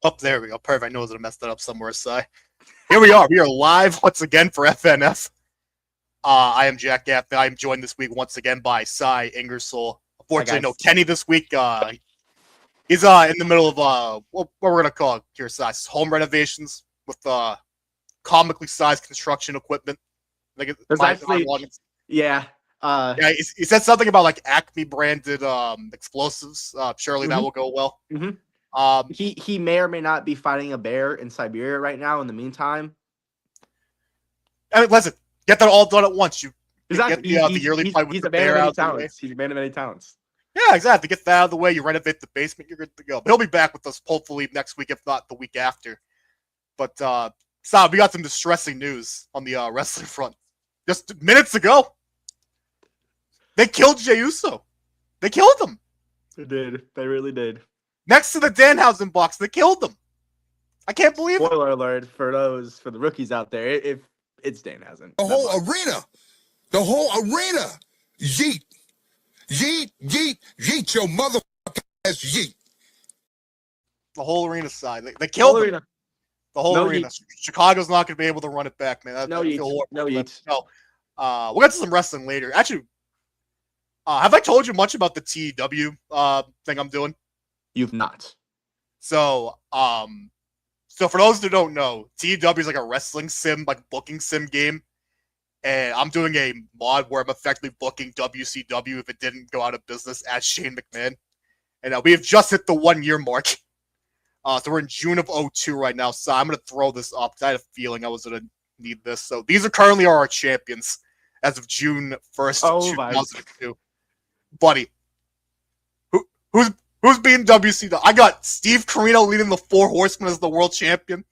Oh, there we go. Perfect. I know I was going to mess that up somewhere, Si. Here we are. We are live once again for FNF. I am Jack Gaffney. I am joined this week once again by Cy Ingersoll. Unfortunately, no Kenny this week. He's in the middle of what we're going to call it here, Cy, home renovations with comically sized construction equipment. Like, there's actually, yeah. Yeah, he said something about like Acme branded explosives. Surely that will go well. Mm-hmm. He may or may not be fighting a bear in Siberia right now. In the meantime, I mean, listen, get that all done at once. You exactly. get the yearly fight with the bear out of the way. He's a man of many talents. Yeah, exactly. Get that out of the way. You renovate the basement. You're good to go. But he'll be back with us hopefully next week, if not the week after. But Sal, we got some distressing news on the wrestling front. Just minutes ago, they killed Jey Uso. They killed him. They did. They really did. Next to the Danhausen box, they killed him. I can't believe it. Spoiler alert for the rookies out there. If it's Danhausen. The whole arena. Yeet. Yeet, yeet, yeet your motherfucking ass yeet. The whole arena side. They killed him. The whole arena. Yeet. Chicago's not going to be able to run it back, man. No yeet. We'll get to some wrestling later. Actually, have I told you much about the TEW thing I'm doing? You've not. So for those who don't know, TEW is like a wrestling sim, like booking sim game. And I'm doing a mod where I'm effectively booking WCW if it didn't go out of business as Shane McMahon. And we have just hit the 1 year mark. So we're in June of 2002 right now. So I'm going to throw this up because I had a feeling I was going to need this. So these are currently our champions as of June 1st, 2002. Buddy, who's being WCW? I got Steve Corino leading the Four Horsemen as the world champion.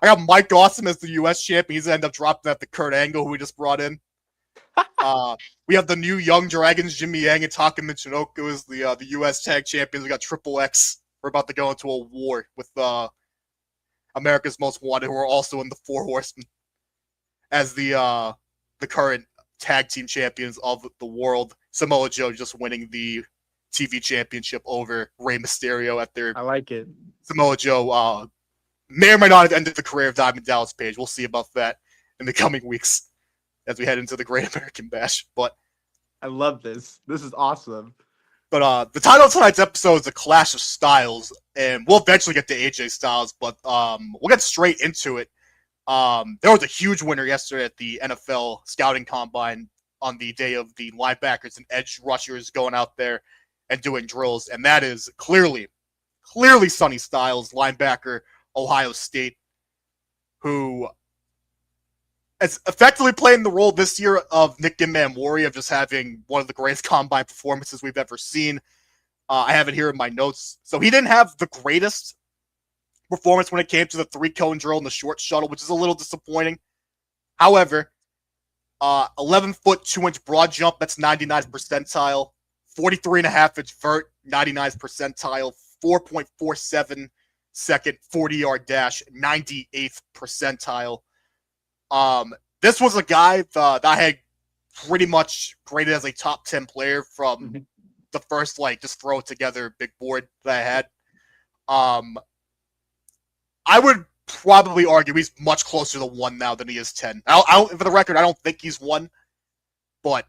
I got Mike Awesome as the U.S. champion. He's going to end up dropping that to Kurt Angle, who we just brought in. We have the new Young Dragons, Jimmy Yang and Taka Michinoku as the U.S. tag champions. We got Triple X. We're about to go into a war with America's Most Wanted, who are also in the Four Horsemen as the current tag team champions of the world. Samoa Joe just winning the TV championship over Rey Mysterio at their. I like it. Samoa Joe may or may not have ended the career of Diamond Dallas Page. We'll see about that in the coming weeks as we head into the Great American Bash. But I love this. This is awesome. But the title of tonight's episode is a Clash of Styles, and we'll eventually get to AJ Styles. But we'll get straight into it. There was a huge winner yesterday at the NFL Scouting Combine on the day of the linebackers and edge rushers going out there and doing drills, and that is clearly Sonny Styles, linebacker, Ohio State, who is effectively playing the role this year of Nick Manwari of just having one of the greatest combine performances we've ever seen. I have it here in my notes. So he didn't have the greatest performance when it came to the 3-cone drill and the short shuttle, which is a little disappointing. However, 11-foot, 2-inch broad jump, that's 99th percentile. 43.5-inch vert, 99th percentile. 4.47 second 40-yard dash, 98th percentile. This was a guy that I had pretty much graded as a top 10 player from the first, just throw it together big board that I had. I would probably argue he's much closer to 1 now than he is 10. I don't, for the record, I don't think he's 1. But,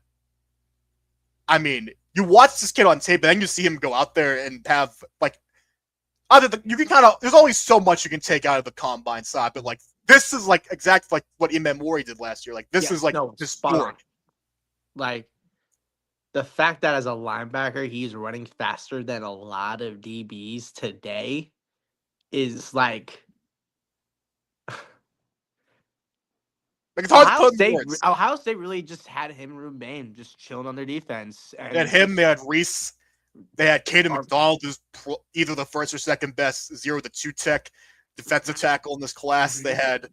I mean, you watch this kid on tape, and then you see him go out there and have, you can there's only so much you can take out of the combine side, but, this is, exactly what Iman Mori did last year. This is, historic. The fact that as a linebacker, he's running faster than a lot of DBs today is, it's hard to put in words. Ohio State really just had him and Ruben just chilling on their defense. And they had him, they had Reese, they had Caden McDonald, who's either the first or second best 0-2 tech defensive tackle in this class. They had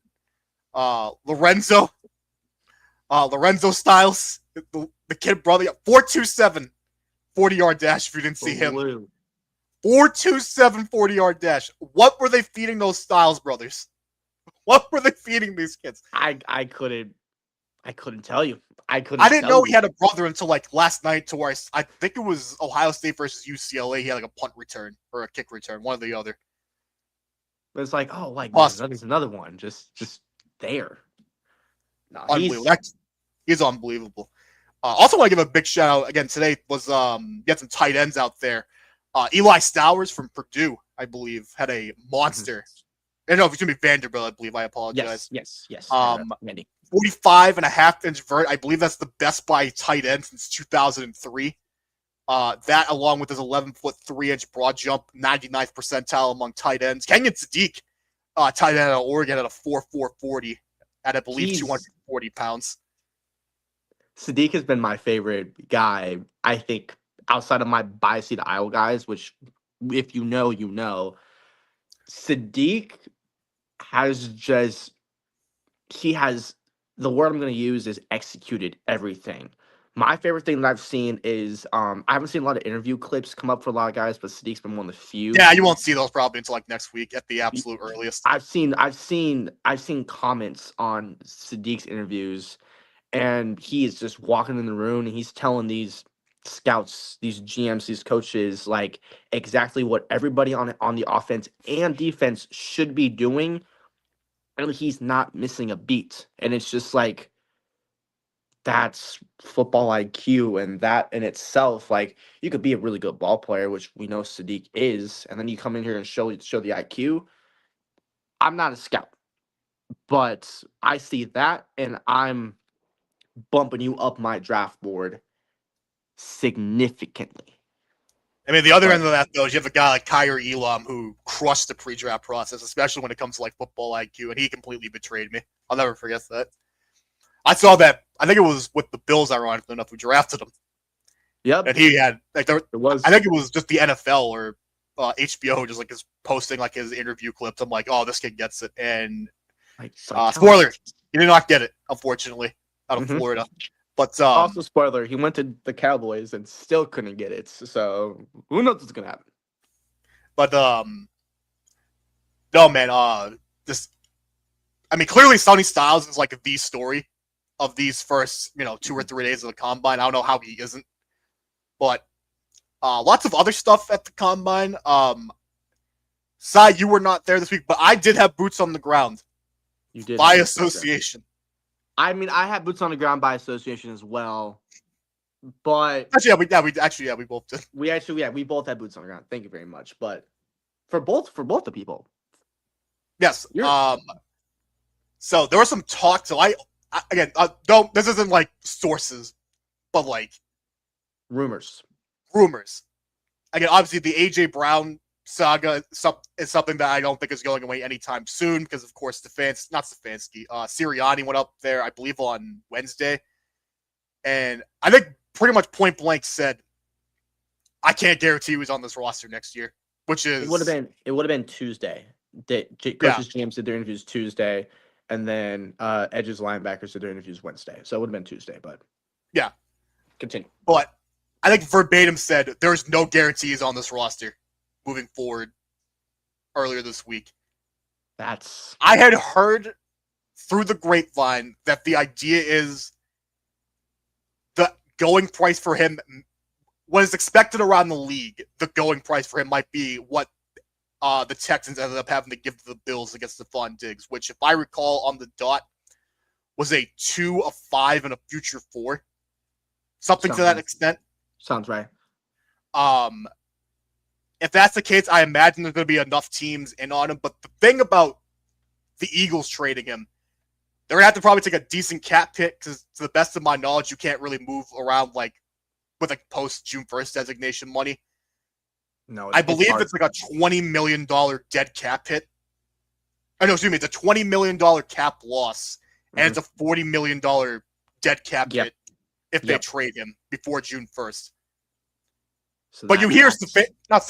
Lorenzo, Lorenzo Styles, the kid brother, 4.27 40-yard dash. If you didn't see him, 4.27 40-yard dash. What were they feeding those Styles brothers? What were they feeding these kids? I couldn't tell you. I didn't know he had a brother until like last night. To where I think it was Ohio State versus UCLA. He had like a punt return or a kick return, one or the other. But it's like, oh, like Awesome. there's another one just there. No, Unbelievable. He's unbelievable. Also, want to give a big shout out again today. Was get some tight ends out there. Eli Stowers from Purdue, I believe, had a monster. I don't know if it's gonna be Vanderbilt. I believe. I apologize. Yes. 45.5-inch vert. I believe that's the best by tight end since 2003. That along with his 11-foot 3-inch broad jump, 99th percentile among tight ends. Kenyon Sadiq, tight end out of Oregon, at a 4.40 at I believe 240 pounds. Sadiq has been my favorite guy, I think, outside of my biased Iowa guys, which if you know, you know. Sadiq has the word I'm going to use is executed everything. My favorite thing that I've seen is I haven't seen a lot of interview clips come up for a lot of guys, but Sadiq's been one of the few. Yeah, you won't see those probably until like next week at the absolute earliest. I've seen comments on Sadiq's interviews, and he is just walking in the room and he's telling these scouts, these GMs, these coaches, like exactly what everybody on the offense and defense should be doing. And he's not missing a beat. And it's just like, that's football IQ, and that in itself, like, you could be a really good ball player, which we know Sadiq is, and then you come in here and show the IQ. I'm not a scout, but I see that, and I'm bumping you up my draft board significantly. I mean, the other end of that, though, is you have a guy like Kyrie Elam who crushed the pre-draft process, especially when it comes to like football IQ, and he completely betrayed me. I'll never forget that. I saw that. I think it was with the Bills, ironically enough, who drafted him. Yep. And he had like it was. I think it was just the NFL or HBO just like is posting like his interview clips. I'm like, oh, this kid gets it. And spoiler, he did not get it, unfortunately, out of Florida. But also, spoiler, he went to the Cowboys and still couldn't get it. So who knows what's gonna happen? But no, man. I mean, clearly, Sonny Styles is like the story of these first 2 or 3 days of the combine. I don't know how he isn't, but lots of other stuff at the combine. Sai, you were not there this week, but I did have boots on the ground. You did by association. I mean, I had boots on the ground by association as well, but we both did. We both had boots on the ground. Thank you very much. But for both the people, yes. So there was some talk. So don't. This isn't like sources, but like rumors. Again, obviously the AJ Brown saga is something that I don't think is going away anytime soon because, of course, Sirianni went up there, I believe, on Wednesday. And I think pretty much point blank said, I can't guarantee he was on this roster next year, which is... It would have been Tuesday. Coaches James did their interviews Tuesday, and then Edge's linebackers did their interviews Wednesday. So it would have been Tuesday, but... Yeah. Continue. But I think verbatim said, there's no guarantees on this roster moving forward earlier this week. I had heard through the grapevine that the idea is the going price for him, what is expected around the league, the going price for him might be what the Texans ended up having to give to the Bills against Stephon Diggs, which, if I recall on the dot, was a 2, a 5, and a future 4. Something to that extent. Sounds right. If that's the case, I imagine there's going to be enough teams in on him. But the thing about the Eagles trading him, they're going to have to probably take a decent cap hit because, to the best of my knowledge, you can't really move around like with like post June 1st designation money. No, I believe it's like a $20 million dead cap hit. Oh, no, excuse me. It's a $20 million cap loss, and it's a $40 million dead cap hit if they trade him before June 1st. So but you hear I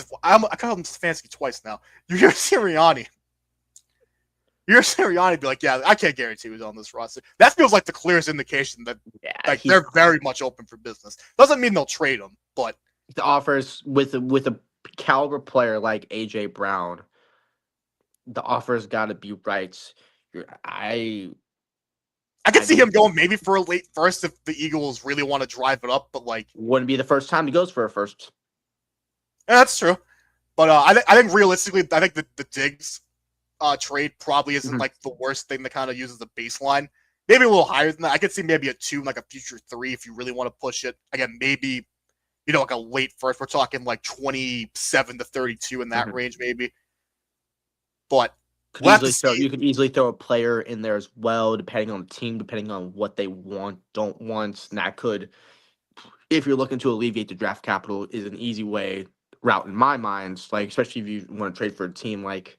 call him Stefanski twice now. You hear Sirianni You're Sirianni, be like, yeah, I can't guarantee who's on this roster. That feels like the clearest indication that Yeah, they're very much open for business. Doesn't mean they'll trade him, but the offers with a caliber player like AJ Brown, the offer's got to be right. I I could I see don't him going maybe for a late first if the Eagles really want to drive it up. But like, wouldn't be the first time he goes for a first. yeah, that's true. But I think realistically, I think the Diggs trade probably isn't Mhm. like the worst thing to kind of use as a baseline. Maybe a little higher than that. I could see maybe a 2, like a future 3 if you really want to push it. Again, maybe like a late first. We're talking like 27 to 32 in that Mhm. range, maybe. But Could we'll have to easily throw see. you could easily throw a player in there as well, depending on the team, depending on what they want, don't want. And that could, if you're looking to alleviate the draft capital, is an easy way route in my mind. Like especially if you want to trade for a team, like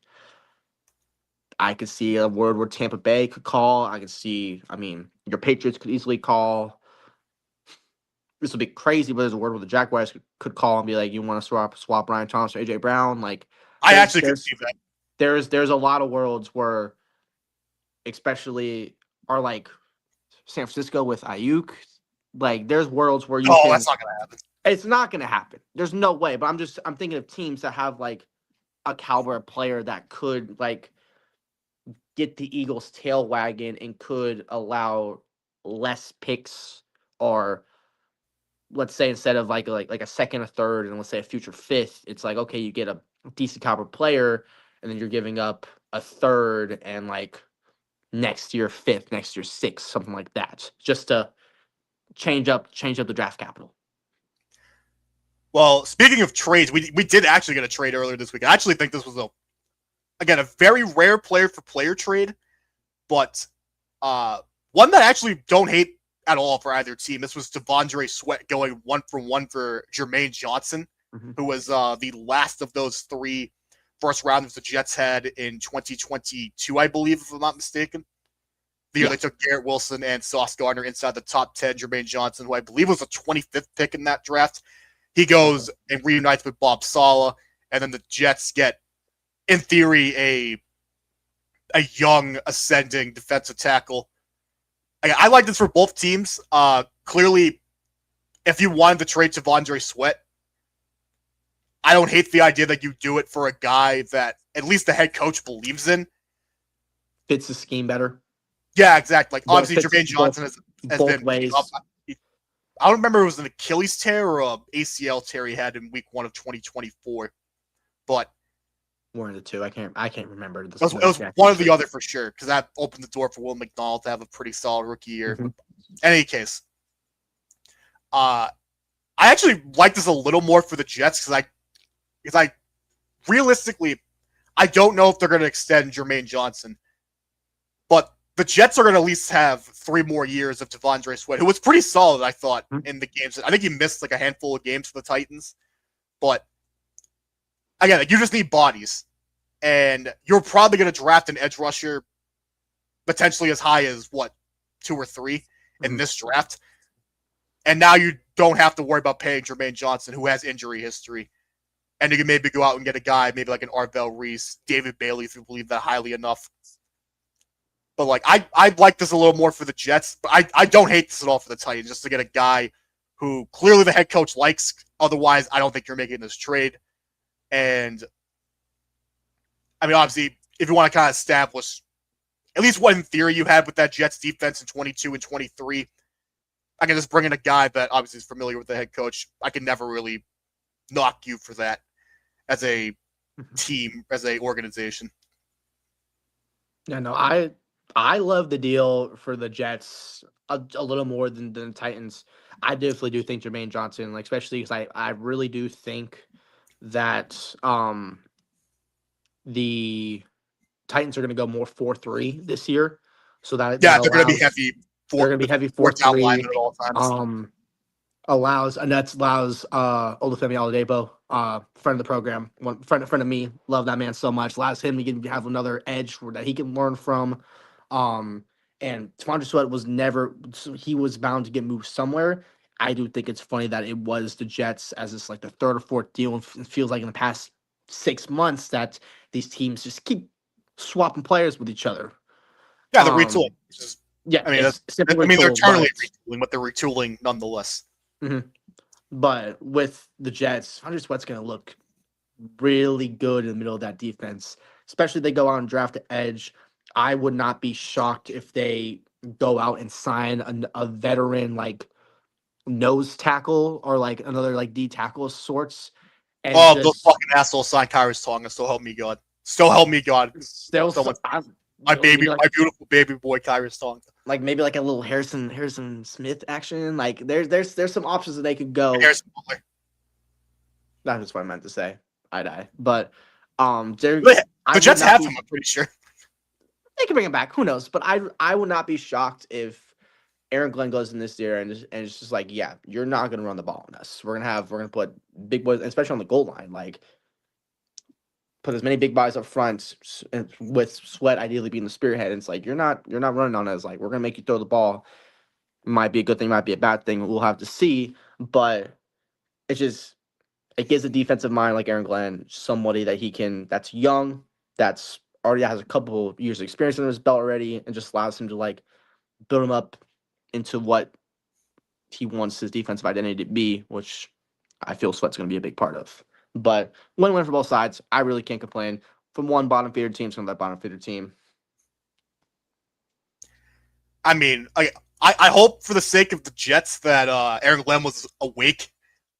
I could see a world where Tampa Bay could call. I could see, I mean, your Patriots could easily call. This would be crazy, but there's a world where the Jaguars could call and be like, "You want to swap Brian Thomas or AJ Brown?" Like, I there's actually could there's see that. there's a lot of worlds where, especially are like San Francisco with Ayuk. Like, there's worlds where you No, can. that's not gonna happen. It's not gonna happen. There's no way. But I'm thinking of teams that have like a caliber player that could like get the Eagles' tail wagging and could allow less picks, or let's say instead of like a second, a third, and let's say a future fifth, it's like okay, you get a decent caliber player, and then you're giving up a third and like next year fifth, next year sixth, something like that, just to change up the draft capital. Well, speaking of trades, we did actually get a trade earlier this week. I actually think this was a very rare player for player trade, but one that I actually don't hate at all for either team. This was Devondre Sweat going 1-for-1 for Jermaine Johnson, who was the last of those 3 first rounders the Jets had in 2022, I believe, if I'm not mistaken. The year they took Garrett Wilson and Sauce Gardner inside the top 10. Jermaine Johnson, who I believe was a 25th pick in that draft, he goes and reunites with Bob Saleh, and then the Jets get, in theory, a young ascending defensive tackle. I like this for both teams. Clearly, if you wanted to trade Devondre Sweat, I don't hate the idea that you do it for a guy that at least the head coach believes in. Fits the scheme better. Yeah, exactly. Like Well, obviously, Jermaine Johnson has both been ways. up. I don't remember if it was an Achilles tear or a ACL tear he had in week 1 of 2024, but one of the two. I can't remember. it was one or the other for sure, because that opened the door for Will McDonald to have a pretty solid rookie year. Mhm. In any case, I actually like this a little more for the Jets because I realistically, I don't know if they're going to extend Jermaine Johnson, but the Jets are going to at least have 3 more years of Devondre Sweat, who was pretty solid, I thought, in the games. I think he missed like a handful of games for the Titans, but again, like, you just need bodies, and you're probably going to draft an edge rusher potentially as high as 2 or 3 in this draft, and now you don't have to worry about paying Jermaine Johnson, who has injury history, and you can maybe go out and get a guy maybe like an Arvell Reese, David Bailey, if you believe that highly enough. But like I like this a little more for the Jets, but I don't hate this at all for the Titans, just to get a guy who clearly the head coach likes. Otherwise, I don't think you're making this trade. And I mean, obviously, if you want to kind of establish at least what in theory you had with that Jets defense in 22 and 23, I can just bring in a guy that obviously is familiar with the head coach. I can never really knock you for that as a team, as a organization. Yeah, no, I love the deal for the Jets a little more than the Titans. I definitely do think Jermaine Johnson, like especially because I really do think that the Titans are going to go more 4-3 this year, so that Yeah, that they're going to be allows heavy. they're going to be heavy 4-down 4-3. linemen at all times. Allows Olufemi Oladipo, friend of the program, friend of me, love that man so much. Allows him to have another edge that he can learn from. And Devondre Sweat he was bound to get moved somewhere. I do think it's funny that it was the Jets as this like the third or fourth deal, and it feels like in the past 6 months that these teams just keep swapping players with each other. Yeah, they're retooling. Yeah, I mean, it's simple they're retool, eternally retooling, but they're retooling nonetheless. But with the Jets, Hunter Sweat's going to look really good in the middle of that defense, especially if they go out and draft an edge. I would not be shocked if they go out and sign a veteran like nose tackle or like another like D tackle of sorts. And Oh, those fucking assholes signed Kyrus Tonga. Still help me God. Still help me God. My beautiful baby boy Kyrus Tonga. Like maybe like a little Harrison Smith action. Like there's some options that they could go. That's what I meant to say. But the Jets have him, I'm pretty sure. They can bring him back. Who knows? But I would not be shocked if Aaron Glenn goes in this year and it's just like, yeah, you're not gonna run the ball on us. We're gonna put big boys, especially on the goal line, like put as many big boys up front with Sweat ideally being the spearhead. And it's like you're not running on us. Like we're gonna make you throw the ball. Might be a good thing, might be a bad thing. We'll have to see. But it gives a defensive mind like Aaron Glenn somebody that's young, that's already has a couple years of experience under his belt already, and just allows him to like build him up into what he wants his defensive identity to be, which I feel Sweat's going to be a big part of. But win-win for both sides. I really can't complain. From one bottom feeder team to another bottom feeder team. I mean, I hope for the sake of the Jets that Aaron Glenn was awake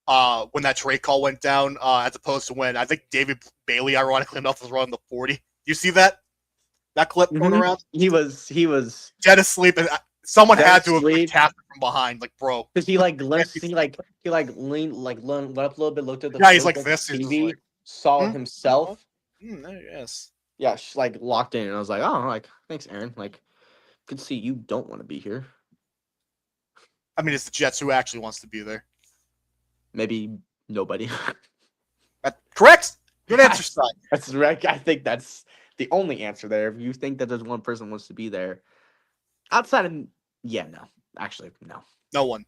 when that trade call went down, as opposed to when I think David Bailey, ironically enough, was running the 40. You see that clip going around? He was dead asleep, and someone had to have tapped from behind, like, bro. Because he leaned up a little bit, looked at the he's like this, TV, saw himself. Yes. Yeah, she like locked in, and I was like, oh, like thanks, Aaron. Like, good to see you don't want to be here. I mean, it's the Jets. Who actually wants to be there? Maybe nobody. Correct. Good answer, Stein. That's right. I think that's the only answer there. If you think that there's one person who wants to be there, outside of no, actually no. No one.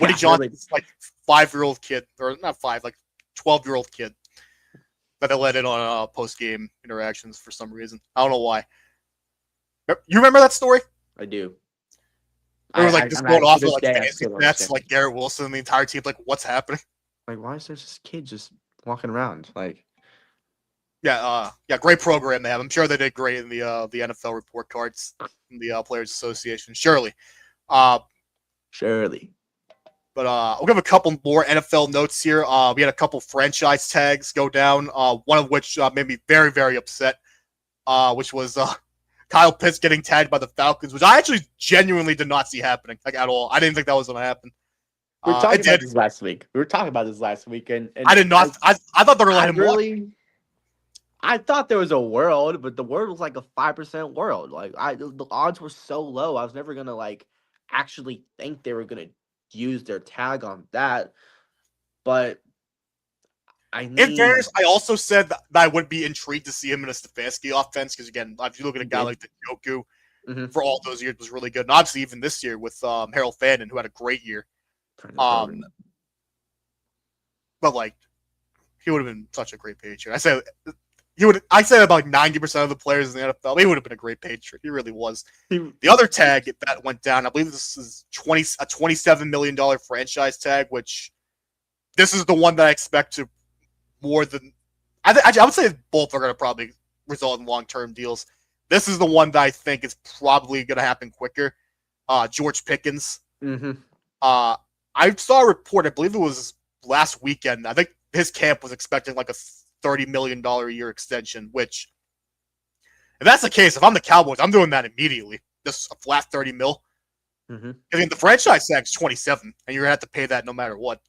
Woody Johnson's like 5-year-old kid, or not 5, like 12-year-old kid that they let in on post-game interactions for some reason. I don't know why. You remember that story? I do. It was like this going off of like fantasy bets, like Garrett Wilson and the entire team. Like, what's happening? Like, why is there this kid just walking around? Like, yeah, great program they have. I'm sure they did great in the NFL report cards in the Players Association. Surely. Surely. But we'll give a couple more NFL notes here. We had a couple franchise tags go down. One of which made me very, very upset. Which was Kyle Pitts getting tagged by the Falcons, which I actually genuinely did not see happening, like, at all. I didn't think that was going to happen. We were talking about this last week. And I did not. I thought they were letting him walk. I thought there was a world, but the world was like a 5% world. Like the odds were so low. I was never gonna like actually think they were gonna use their tag on that. But in fairness, I also said that I would be intrigued to see him in a Stefanski offense because, again, if you look at a guy like the Joku, for all those years was really good, and obviously even this year with Harold Fandon, who had a great year. But like, he would have been such a great Patriot. I say about 90% of the players in the NFL, he would have been a great Patriot. He really was. The other tag that went down, I believe this is a $27 million franchise tag, which this is the one that I expect to more than I would say both are going to probably result in long-term deals. This is the one that I think is probably going to happen quicker. George Pickens. I saw a report, I believe it was last weekend. I think his camp was expecting like a $30 million a year extension, which, if that's the case, if I'm the Cowboys, I'm doing that immediately. Just a flat 30 mil. I mean, the franchise tag's 27, and you're going to have to pay that no matter what.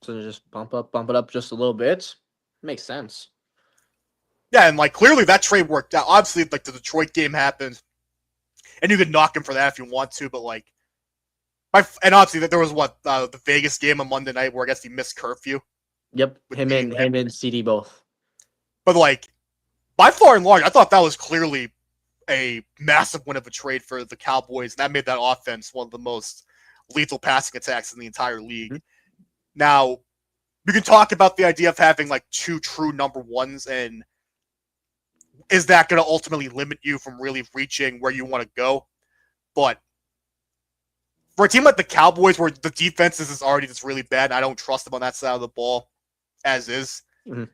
So just bump it up just a little bit. Makes sense. Yeah, and like clearly that trade worked out. Obviously, like the Detroit game happened, and you could knock him for that if you want to, but like, and obviously there was the Vegas game on Monday night where I guess he missed curfew. Yep, him and CD both. But like, by far and large, I thought that was clearly a massive win of a trade for the Cowboys. That made that offense one of the most lethal passing attacks in the entire league. Now, we can talk about the idea of having like two true number ones, and is that going to ultimately limit you from really reaching where you want to go? But for a team like the Cowboys, where the defense is already just really bad, I don't trust them on that side of the ball as is. Mm-hmm.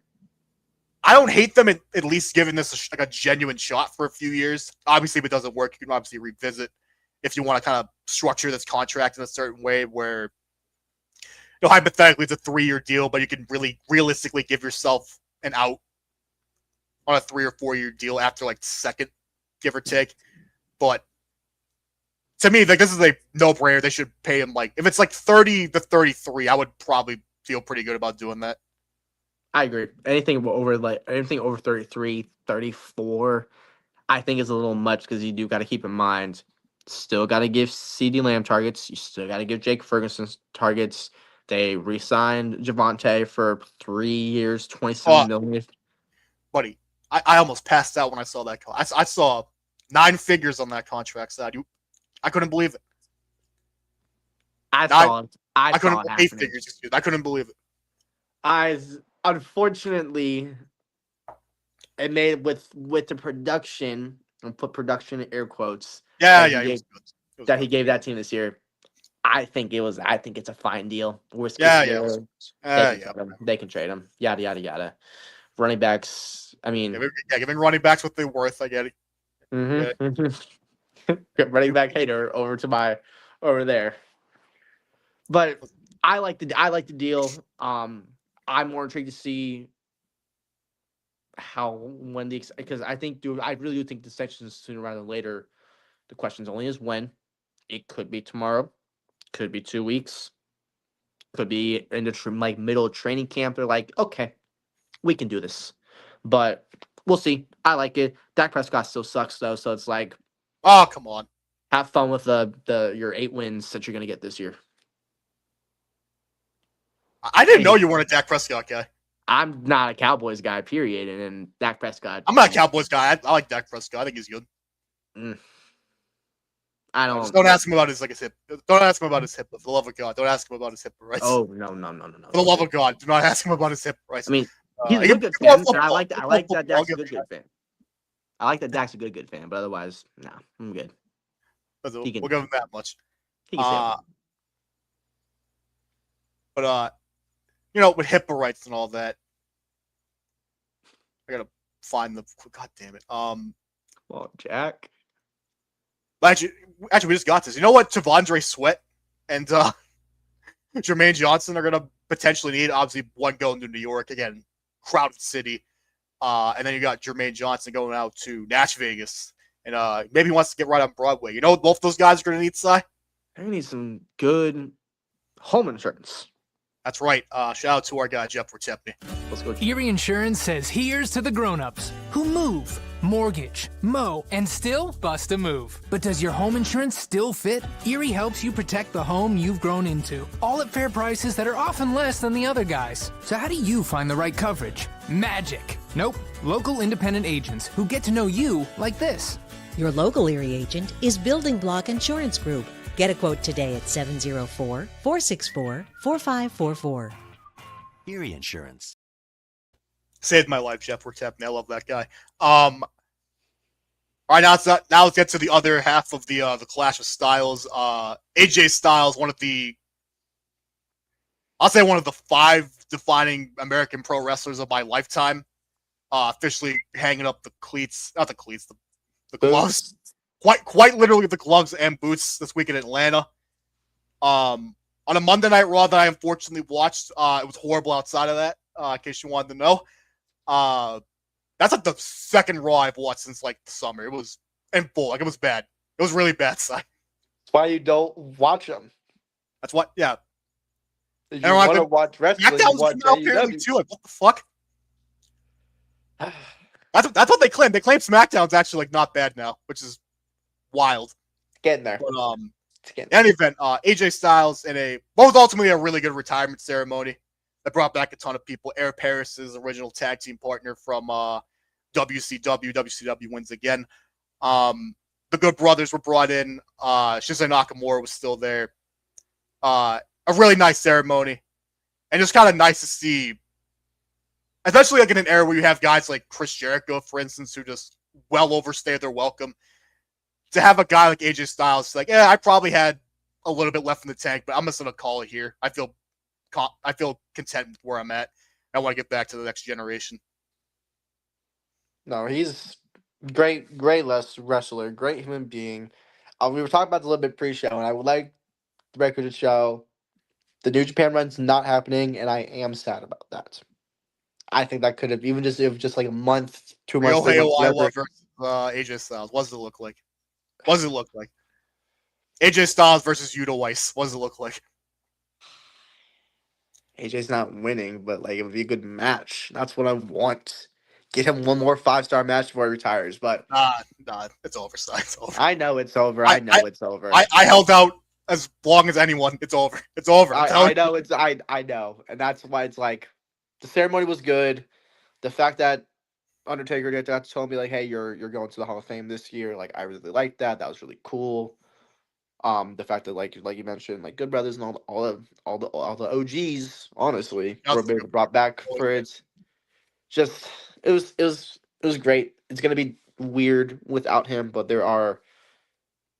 I don't hate them at least giving this a genuine shot for a few years. Obviously, if it doesn't work, you can obviously revisit if you want to kind of structure this contract in a certain way where, hypothetically, it's a 3-year deal, but you can really realistically give yourself an out on a 3 or 4 year deal after like second, give or take. But to me, like, this is a no-brainer. They should pay him if it's like 30 to 33, I would probably feel pretty good about doing that. I agree. Anything over 33, 34, I think is a little much because you do got to keep in mind, still got to give CeeDee Lamb targets. You still got to give Jake Ferguson targets. They re-signed Javonte for 3 years, $27 million. Buddy, I almost passed out when I saw that. I saw 9 figures on that contract side. I couldn't believe it. I saw it 8 happening. figures. Excuse me. I couldn't believe it. Unfortunately, it made with the production, and put production in air quotes. Yeah, That he gave that team this year. I think it's a fine deal. Worst case Yeah, scenario, they can trade him. Yada yada yada. Running backs. I mean, giving running backs what they're worth. I get it. Mm-hmm. Running back hater over there. But I like the deal. I'm more intrigued to see because I really do think the extension is sooner rather than later. The question only is when. It could be tomorrow, could be 2 weeks, could be in the middle of training camp. They're like, okay, we can do this, but we'll see. I like it. Dak Prescott still sucks though, so it's like, oh, come on, have fun with your 8 wins that you're gonna get this year. I didn't know you weren't a Dak Prescott guy. I'm not a Cowboys guy, period. And Dak Prescott. I'm not a Cowboys guy. I like Dak Prescott. I think he's good. I don't. Just don't ask him about his hip. Don't ask him about his hip. For the love of God, don't ask him about his hip rights. Oh no! For the love of God, do not ask him about his hip rights. I mean, he's a good fan. I like that Dak's a good fan. I like that Dak's a good fan, but otherwise, no, I'm good. We'll give him that much. He can but with HIPAA rights and all that, I gotta find the. God damn it. Well, Jack. Actually, we just got this. You know what? Tavondre Sweat and Jermaine Johnson are gonna potentially need. Obviously, one going to New York again, crowded city, and then you got Jermaine Johnson going out to Nash Vegas, and maybe he wants to get right on Broadway. You know what both those guys are gonna need, Si? They need some good home insurance. That's right. Shout out to our guy Jeff Fortepney. Let's go. Erie Insurance says here's to the grown-ups who move, mortgage, mow, and still bust a move. But does your home insurance still fit? Erie helps you protect the home you've grown into, all at fair prices that are often less than the other guys. So how do you find the right coverage? Magic. Nope. Local independent agents who get to know you like this. Your local Erie agent is Building Block Insurance Group. Get a quote today at 704-464-4544. Erie Insurance. Saved my life, Jeff Fortepney. I love that guy. All right, now let's get to the other half of the Clash of Styles. AJ Styles, one of the 5 defining American pro wrestlers of my lifetime. Officially hanging up the cleats, not the cleats, the gloves. Quite literally the gloves and boots this week in Atlanta. On a Monday Night Raw that I unfortunately watched, it was horrible outside of that, in case you wanted to know. That's like the second Raw I've watched since the summer. It was in full. It was bad. It was really bad, Si. That's why you don't watch them. That's what, yeah. You want to watch wrestling, SmackDown's coming out apparently too. What the fuck? That's what they claim. They claim SmackDown's actually not bad now, which is wild. Getting there. But in any event, AJ Styles in what was ultimately a really good retirement ceremony that brought back a ton of people. Eric Paris' original tag team partner from WCW. WCW wins again. The Good Brothers were brought in. Shinsuke Nakamura was still there. A really nice ceremony. And just kind of nice to see. especially like in an era where you have guys like Chris Jericho, for instance, who just well overstayed their welcome. To have a guy like AJ Styles, like, I probably had a little bit left in the tank, but I'm just gonna call it here. I feel content with where I'm at. I want to get back to the next generation. No, he's great wrestler, great human being. We were talking about this a little bit pre-show, and I would like the record to show the New Japan run's not happening, and I am sad about that. I think that could have even just if just like a month, 2 months, 3 months, whatever. Versus AJ Styles. What does it look like? What does it look like? AJ Styles versus Yuta Weiss. What does it look like? AJ's not winning, but like it would be a good match. That's what I want. Get him one more 5-star match before he retires. But Nah, it's over. It's over. I know it's over. I know it's over. I held out as long as anyone. It's over. It's over. I know it's I know, and that's why it's like the ceremony was good. The fact that Undertaker got to tell me like, "Hey, you're going to the Hall of Fame this year." Like, I really liked that. That was really cool. The fact that like you mentioned, like Good Brothers and all the OGs, honestly, were being brought back for it. Just it was great. It's gonna be weird without him, but there are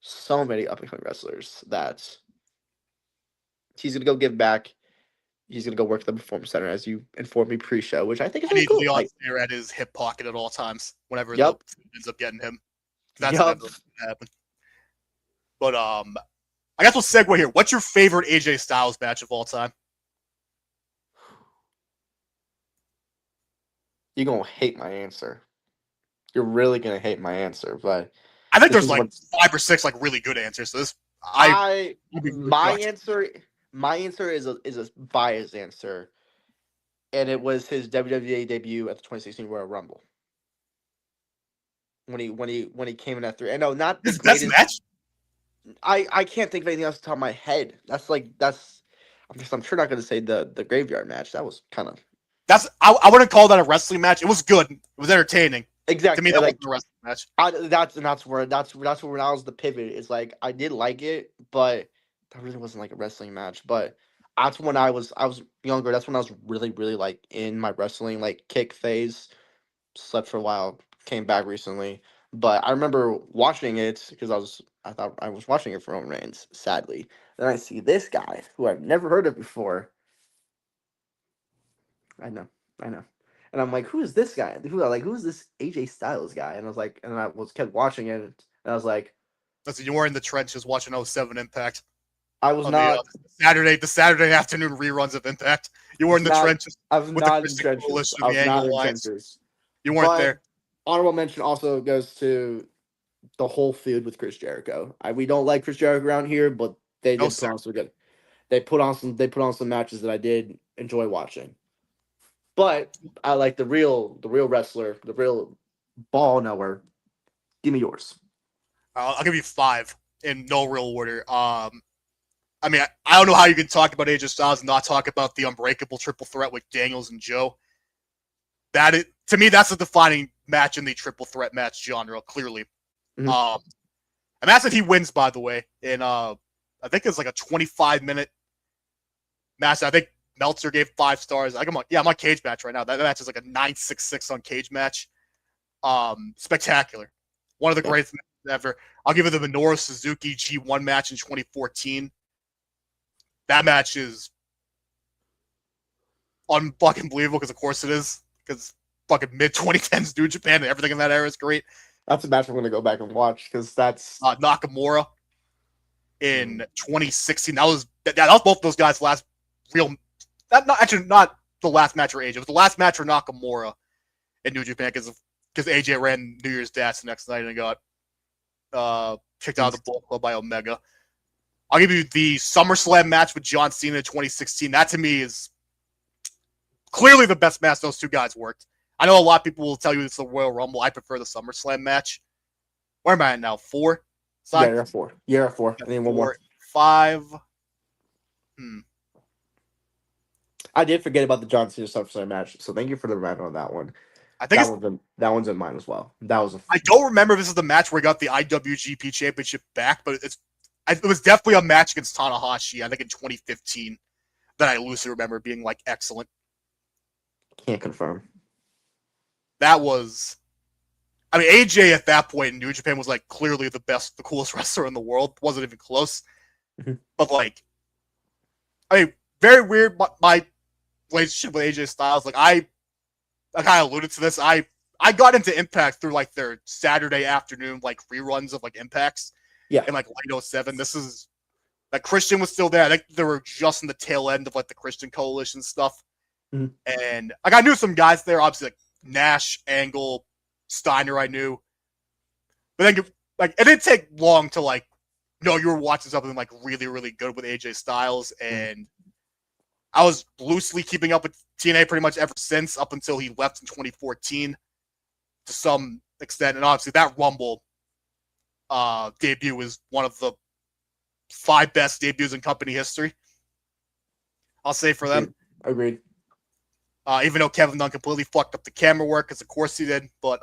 so many up and coming wrestlers that he's gonna go give back. He's gonna go work at the Performance Center, as you informed me pre-show, which I think is really cool. Leon Like, stare at his hip pocket at all times whenever Yep. ends up getting him. That's never gonna happen. But I guess we'll segue here. What's your favorite AJ Styles match of all time? You're gonna hate my answer. You're really gonna hate my answer, but I think there's like 5 or 6 like really good answers. So this my answer is a biased answer, and it was his WWE debut at the 2016 Royal Rumble. When he came in at 3. I know not the best match. I can't think of anything else off the top of my head. I'm sure not gonna say the graveyard match. That was kind of I wouldn't call that a wrestling match. It was good. It was entertaining. Exactly. To me, that wasn't a wrestling match. That's where when I was the pivot. It's like I did like it, but that really wasn't like a wrestling match. But that's when I was younger. That's when I was really like in my wrestling like kick phase. Slept for a while, came back recently. But I remember watching it because I thought I was watching it for Roman Reigns. Sadly, then I see this guy who I've never heard of before. I know. And I'm like, who is this guy? Who is this AJ Styles guy? And I was like, and I kept watching it, and I was like, listen, you were in the trenches watching 07 Impact. I was not the Saturday afternoon reruns of Impact. You were in the trenches. I was not in trenches. I was not in trenches. You weren't there. Honorable mention also goes to the whole feud with Chris Jericho. We don't like Chris Jericho around here, but they did put on some good. They put on some matches that I did enjoy watching. But I like the real wrestler, the real ball knower. Give me yours. I'll give you 5 in no real order. I mean, I don't know how you can talk about AJ Styles and not talk about the unbreakable triple threat with Daniels and Joe. To me, that's a defining match in the triple threat match genre, clearly. Mm-hmm. And that's if he wins, by the way. In I think it's like a 25-minute match. I think Meltzer gave 5 stars. I'm on Cage Match right now. That match is like a 966 on Cage Match. Spectacular. One of the greatest matches ever. I'll give it the Minoru Suzuki G1 match in 2014. That match is unfucking believable because of course it is. Because fucking mid-2010s New Japan and everything in that era is great. That's a match I'm going to go back and watch because that's Nakamura in 2016. That was both those guys' last real. Not the last match for AJ. It was the last match for Nakamura in New Japan because AJ ran New Year's Dash the next night and got kicked out of the Bullet Club by Omega. I'll give you the SummerSlam match with John Cena in 2016. That to me is clearly the best match those two guys worked. I know a lot of people will tell you it's the Royal Rumble. I prefer the SummerSlam match. Where am I at now? 4? Yeah, you're at 4. You're at 4. I need one more. 5. I did forget about the John Cena SummerSlam match, so thank you for the reminder on that one. I think that one's in mine as well. I don't remember if this is the match where he got the IWGP Championship back, but it was definitely a match against Tanahashi, I think in 2015, that I loosely remember being like excellent. Can't confirm. that was. I mean, AJ at that point in New Japan was like clearly the best, the coolest wrestler in the world. Wasn't even close. But like, I mean, very weird. My relationship with AJ Styles, like I kind of alluded to this. I got into Impact through like their Saturday afternoon like reruns of like Impacts. Yeah. In like late 07. This is like Christian was still there. I think they were just in the tail end of like the Christian Coalition stuff. And like I knew some guys there, obviously like Nash, Angle, Steiner. I knew, but then like it didn't take long to like you were watching something like really really good with AJ Styles, and I was loosely keeping up with TNA pretty much ever since, up until he left in 2014 to some extent, and obviously that Rumble debut is one of the 5 best debuts in company history. I'll say for them. Agreed. Even though Kevin Dunn completely fucked up the camera work, because of course he did. But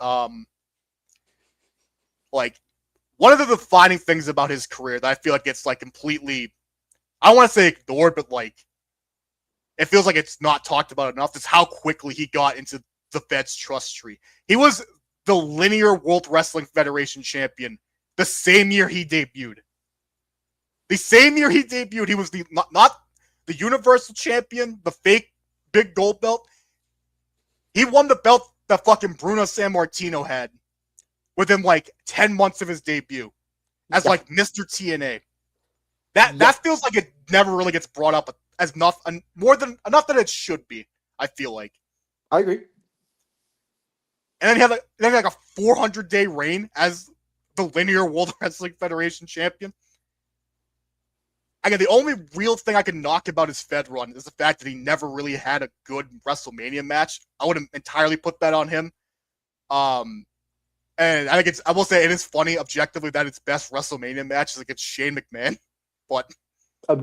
like one of the defining things about his career that I feel like it's like completely, I don't want to say ignored, but like it feels like it's not talked about enough, is how quickly he got into the Fed's trust tree. He was the linear World Wrestling Federation champion the same year he debuted. The same year he debuted, he was the not the Universal Champion, the fake big gold belt. He won the belt that fucking Bruno Sammartino had within like 10 months of his debut as like Mr. TNA. That feels like it never really gets brought up as enough that it should be. I feel like. I agree. And then he had like a 400-day reign as the linear World Wrestling Federation champion. Again, the only real thing I can knock about his Fed run is the fact that he never really had a good WrestleMania match. I wouldn't entirely put that on him. And I think I will say it is funny objectively that his best WrestleMania match is against Shane McMahon, but like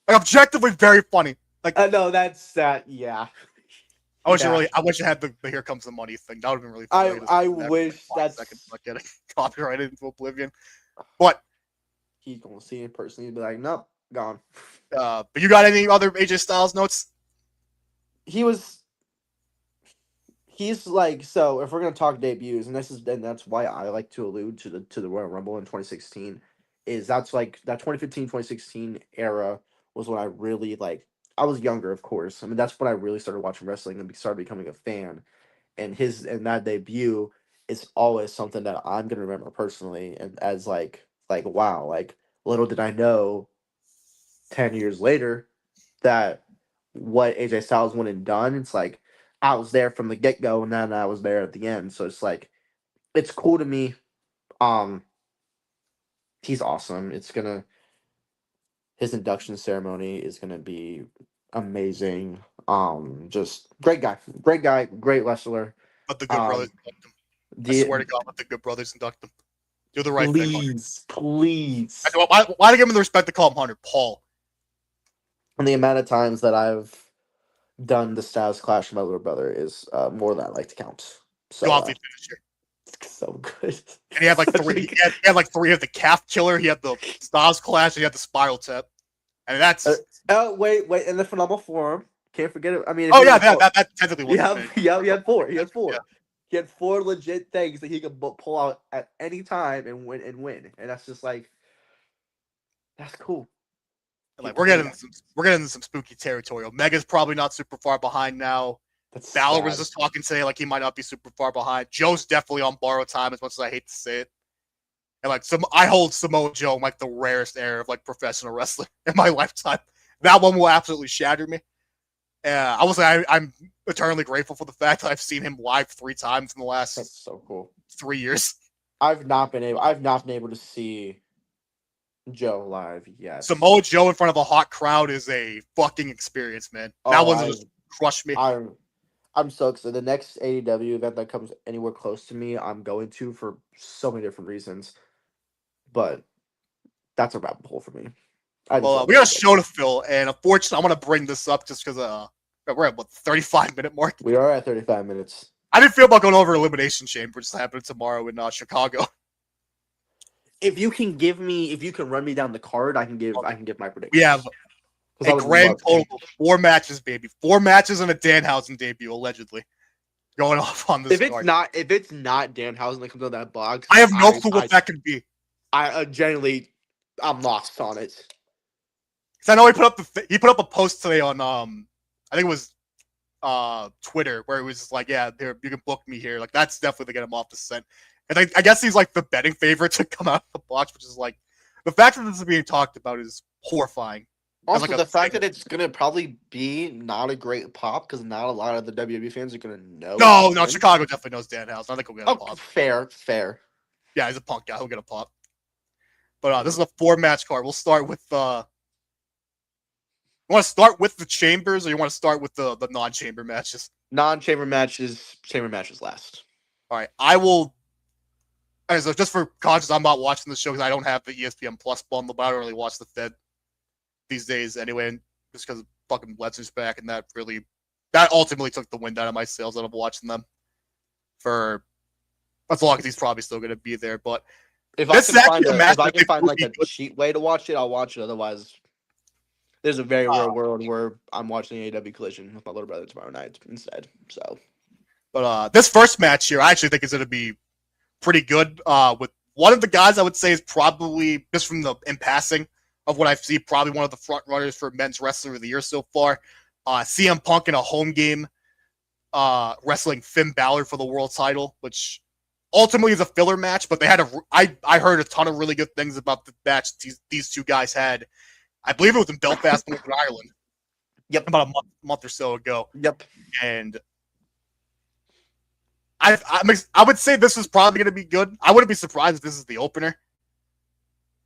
objectively very funny. Like no, that's that. Yeah. I wish I had the Here Comes the Money thing. That would have been really funny. I wish that's not getting copyrighted into oblivion, but. He's gonna see it in person. He'd be like, "Nope, gone." But you got any other AJ Styles notes? He's like, so if we're gonna talk debuts, and that's why I like to allude to the Royal Rumble in 2016, is that's like that 2015-2016 era was when I really like. I was younger, of course. I mean, that's when I really started watching wrestling and started becoming a fan. And that debut is always something that I'm gonna remember personally, and as like wow, like little did I know 10 years later that what AJ Styles went and done, it's like I was there from the get-go and then I was there at the end. So it's like it's cool to me. He's awesome. His induction ceremony is gonna be amazing. Just great guy, great wrestler. Let the Good Brothers induct him. I swear to God, let the Good Brothers induct him. Do the right thing. Please. Why to give him the respect to call him Hunter? Paul. And the amount of times that I've done the Styles Clash with my little brother is more than I like to count. So, so good. And he had like 3. He had like 3 of the Calf Killer. He had the Styles Clash. And he had the Spiral Tap. And that's. Wait, and the Phenomenal Forum. Can't forget it. I mean. That technically was. He had 4. He had 4. Yeah. He had 4 legit things that he could pull out at any time and win. And that's just like, that's cool. Like we're getting into some spooky territory. Omega's probably not super far behind now. Balor was just talking today like he might not be super far behind. Joe's definitely on borrowed time, as much as I hate to say it. And like I hold Samoa Joe in like the rarest era of like professional wrestling in my lifetime. That one will absolutely shatter me. I will say I'm eternally grateful for the fact that I've seen him live 3 times in the last. That's so cool. 3 years. I've not been able to see Joe live yet. Samoa Joe in front of a hot crowd is a fucking experience, man. That one's just crushed me. I'm so excited. The next AEW event that comes anywhere close to me, I'm going to for so many different reasons. But that's a rabbit hole for me. We got a show to fill, and unfortunately, I'm going to bring this up just because we're at what 35-minute mark. We are at 35 minutes. I didn't feel about going over Elimination Chamber, just happening tomorrow in Chicago. If you can run me down the card, I can give my prediction. We have a grand total of 4 matches, baby. 4 matches and a Danhausen debut, allegedly. going off on this If it's card. not Danhausen that comes out of that box, I have no clue what that could be. Genuinely, I'm lost on it. Because I know he put up a post today on I think it was Twitter where it was like, yeah, there you can book me here. Like that's definitely to get him off the scent. And I guess he's like the betting favorite to come out of the box, which is like the fact that this is being talked about is horrifying. Also, like the fact that it's gonna probably be not a great pop because not a lot of the WWE fans are gonna know. No, Chicago definitely knows Danhausen. I think he'll get a pop. Fair. Yeah, he's a Punk guy. He'll get a pop. But this is a 4-match card. We'll start with you want to start with the chambers, or you want to start with the non-chamber matches? Non-chamber matches, chamber matches last. All right, I will. So just for conscious, I'm not watching the show because I don't have the ESPN Plus bundle, but I don't really watch the Fed these days anyway, and just because fucking Lesnar's back, and that ultimately took the wind out of my sails out of watching them for as long as he's probably still going to be there. But if I can find like a cheat way to watch it, I'll watch it. Otherwise, there's a very real world where I'm watching AEW Collision with my little brother tomorrow night instead. So, but this first match here, I actually think is going to be pretty good. With one of the guys, I would say is probably just from in passing of what I've seen, probably one of the front runners for men's wrestler of the year so far. CM Punk in a home game, wrestling Finn Balor for the world title, which ultimately is a filler match. But they had I heard a ton of really good things about the match these two guys had. I believe it was in Belfast, Northern Ireland. Yep, about a month or so ago. Yep, and I would say this is probably going to be good. I wouldn't be surprised if this is the opener.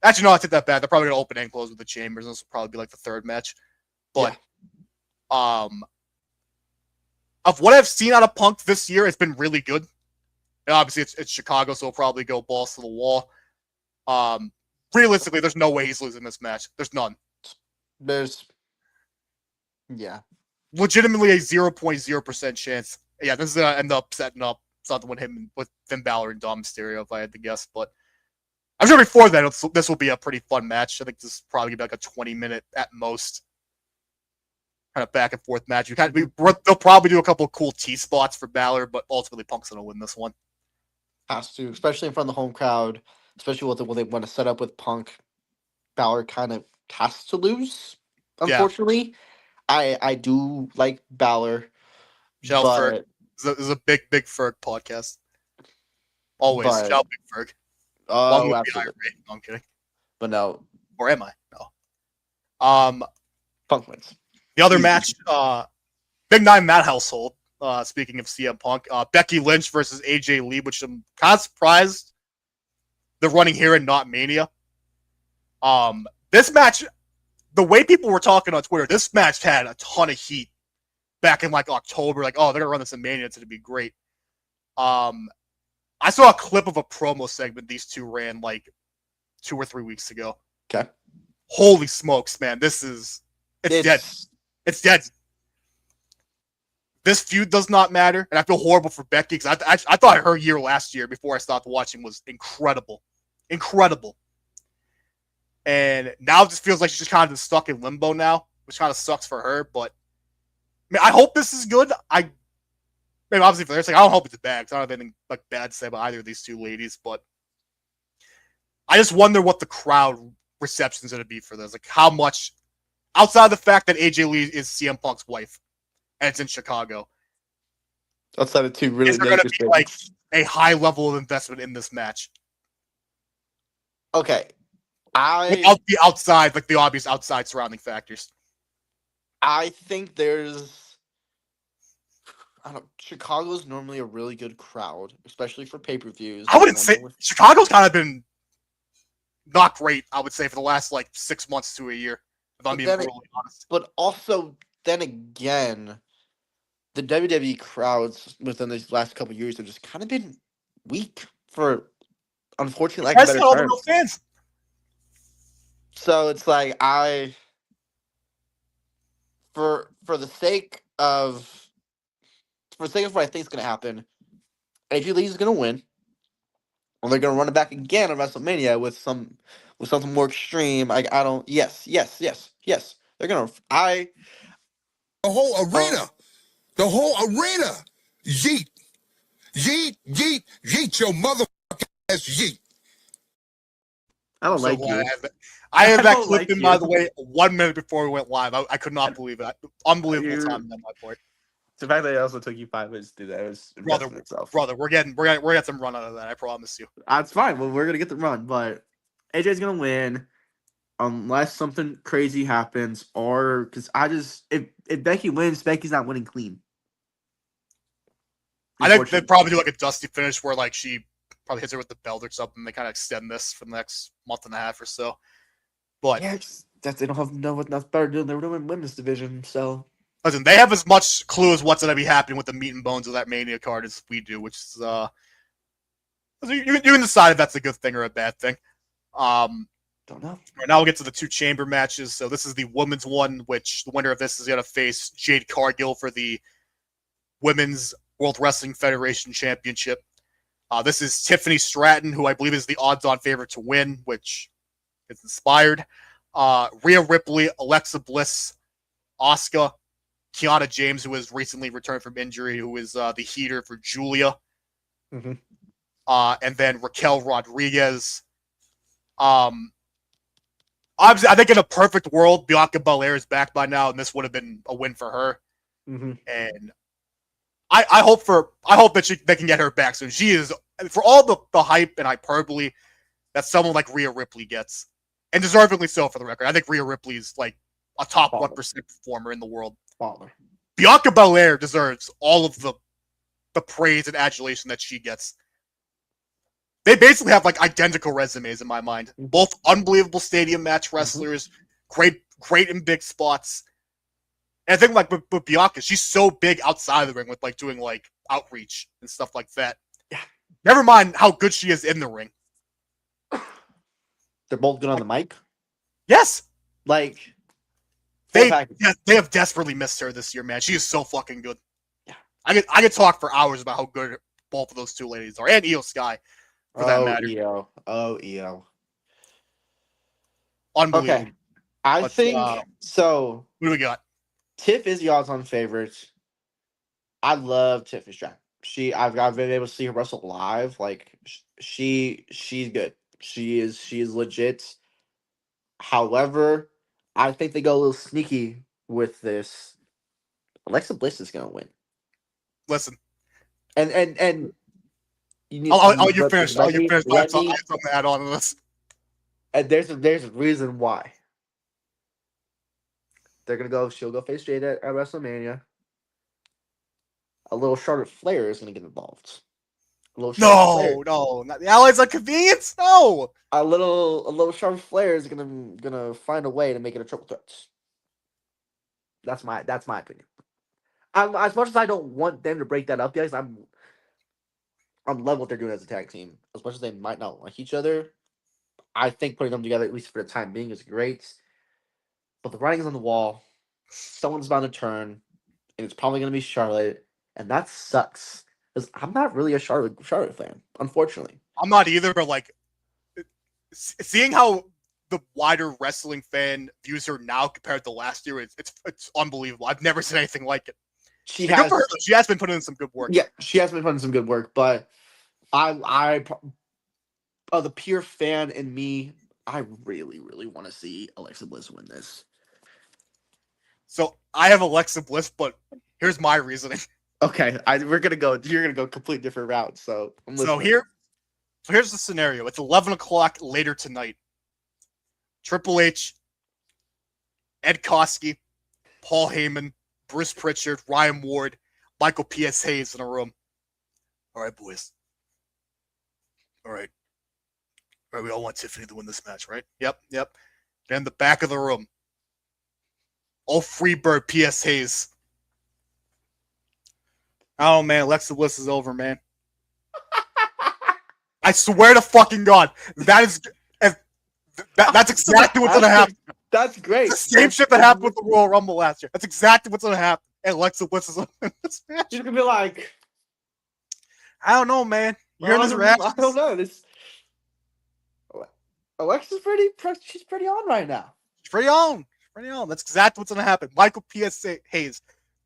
Actually, no, I take that back. They're probably going to open and close with the Chambers. This will probably be like the third match. But of what I've seen out of Punk this year, it's been really good. And obviously, it's Chicago, so he'll probably go balls to the wall. Realistically, there's no way he's losing this match. There's none. Legitimately a 0.0% chance. Yeah, this is going to end up setting up something with him, with Finn Balor and Dom Mysterio, if I had to guess. But I'm sure before that, this will be a pretty fun match. I think this is probably going to be like a 20-minute at most kind of back and forth match. They'll probably do a couple of cool T-spots for Balor, but ultimately Punk's going to win this one. Has to, especially in front of the home crowd, especially what they want to set up with Punk. Balor kind of has to lose, unfortunately. Yeah. I do like Balor. Shout out Ferg. This is a big Ferg podcast. Always. Shout out Big Ferg. Oh, absolutely. No, I'm kidding. But no. Or am I? No. Punk wins. The other match, Big Nine Matt household, speaking of CM Punk, Becky Lynch versus AJ Lee, which I'm kind of surprised they're running here and not Mania. This match, the way people were talking on Twitter, this match had a ton of heat back in like October. Like, oh, they're gonna run this in Mania, it's gonna be great. I saw a clip of a promo segment these two ran like 2 or 3 weeks ago. Okay. Holy smokes, man! It's dead. It's dead. This feud does not matter, and I feel horrible for Becky because I thought her year last year before I stopped watching was incredible. And now it just feels like she's just kind of stuck in limbo now, which kind of sucks for her. But I mean, I hope this is good. Obviously for their sake, I don't hope it's bad because I don't have anything like bad to say about either of these two ladies. But I just wonder what the crowd reception is going to be for this. Like how much, outside of the fact that AJ Lee is CM Punk's wife, and it's in Chicago. Outside of two really, is there going to be like a high level of investment in this match? Okay. Without the outside, like the obvious outside surrounding factors. I think Chicago's normally a really good crowd, especially for pay-per-views. I wouldn't say Chicago's kind of been not great, I would say, for the last like 6 months to a year, if I'm being brutally honest. But also, then again, the WWE crowds within these last couple of years have just kind of been weak for, unfortunately, like better terms. Fans. So it's like for the sake of what I think is going to happen, AJ Lee is going to win, and they're going to run it back again on WrestleMania with something more extreme. Yes. They're going to the whole arena, yeet. Yeet, yeet, yeet your motherfucking ass, yeet. I don't So like glad you. I have that. I have that don't clip like in, by you. the way, 1 minute before we went live. I could not believe that. Unbelievable You're- timing on my part. The fact that it also took you 5 minutes to do that was Brother, impressive in itself. we're getting some run out of that, I promise you. That's fine. Well, we're gonna get the run, but AJ's gonna win unless something crazy happens, or because if Becky wins, Becky's not winning clean. I think they Unfortunately. probably do like a dusty finish where like she probably hits her with the belt or something. They kind of extend this for the next month and a half or so. But Yeah, they don't have nothing better to do. They're doing women's division, so listen, they have as much clue as what's going to be happening with the meat and bones of that Mania card as we do, which is you can decide if that's a good thing or a bad thing. don't know. Right now we'll get to the 2 chamber matches. So this is the women's one, which the winner of this is going to face Jade Cargill for the Women's World Wrestling Federation Championship. This is Tiffany Stratton, who I believe is the odds-on favorite to win, which is inspired. Rhea Ripley, Alexa Bliss, Asuka, Kiana James, who has recently returned from injury, who is the heater for Julia. Mhm. And then Raquel Rodriguez. Obviously, I think in a perfect world, Bianca Belair is back by now, and this would have been a win for her. Mm-hmm. And I hope that they can get her back soon. She is, for all the hype and hyperbole that someone like Rhea Ripley gets, and deservedly so for the record. I think Rhea Ripley is like a top 1% performer in the world. Baller. Bianca Belair deserves all of the praise and adulation that she gets. They basically have like identical resumes in my mind. Both unbelievable stadium match wrestlers, great in big spots. And I think like with Bianca, she's so big outside of the ring with like doing like outreach and stuff like that. Yeah. Never mind how good she is in the ring. They're both good on the mic. Yes. Like They full package. they have desperately missed her this year, man. She is so fucking good. Yeah. I could talk for hours about how good both of those 2 ladies are, and Io Sky, for that matter. EO. Unbelievable. Okay. I But, think so. Who do we got? Tiff is the odds-on favorite. I love Tiffany Stratton. I've been able to see her wrestle live. Like she's good. She is legit. However, I think they go a little sneaky with this. Alexa Bliss is gonna win, Listen, and you need. I'll you finish. Let me. I have something to add on to this. And there's a reason why. They're gonna go. She'll go face Jade at WrestleMania. A little Charlotte Flair is gonna get involved. A little Charlotte Flair. No, not the Allies of Convenience. No. A little Charlotte Flair is gonna find a way to make it a triple threat. That's my opinion. As much as I don't want them to break that up, guys, I'm love what they're doing as a tag team. As much as they might not like each other, I think putting them together, at least for the time being, is great. But the writing's on the wall. Someone's bound to turn, and it's probably gonna be Charlotte, and that sucks. Because I'm not really a Charlotte fan, unfortunately. I'm not either, but like seeing how the wider wrestling fan views her now compared to last year, it's unbelievable. I've never seen anything like it. She Good for her. She has been putting in some good work. Yeah, she has been putting some good work, but the pure fan in me, I really, really want to see Alexa Bliss win this. So I have Alexa Bliss, but here's my reasoning. Okay, you're gonna go complete different route. So Here's the scenario. It's 11 o'clock later tonight. Triple H, Ed Koski, Paul Heyman, Bruce Pritchard, Ryan Ward, Michael P.S. Hayes in a room. All right, boys. All right, we all want Tiffany to win this match, right? Yep. And in the back of the room, old Freebird P.S. Hayes. Oh, man, Alexa Bliss is over, man. I swear to fucking God, that's exactly what's going to happen. That's great. It's the same shit that happened with the Royal Rumble last year. That's exactly what's going to happen. And Alexa Bliss is in this match. She's gonna be like, I don't know, man. You're in this reaction. I don't know. Alexa's she's pretty on right now. She's pretty on. That's exactly what's going to happen. Michael P.S. Hayes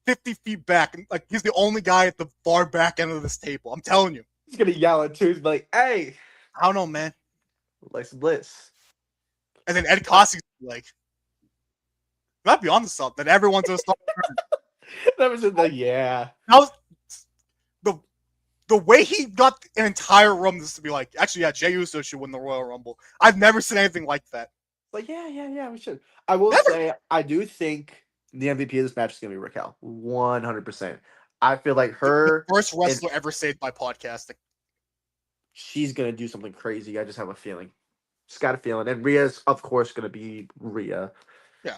50 feet back, and like he's the only guy at the far back end of this table. I'm telling you. He's gonna yell at two. He's like, "Hey, I don't know, man. like some bliss." And then Ed Cossey's like, you might be on to something. Everyone's gonna start. That was just like, yeah. That was the way he got an entire room just to be like, actually, yeah, Jey Uso should win the Royal Rumble. I've never seen anything like that. Like, yeah, we should. I will say, I do think the MVP of this match is gonna be Raquel, 100%. I feel like her The first wrestler ever saved by podcasting. she's gonna do something crazy. I just have a feeling. Just got a feeling, and Rhea's of course gonna be Rhea. Yeah.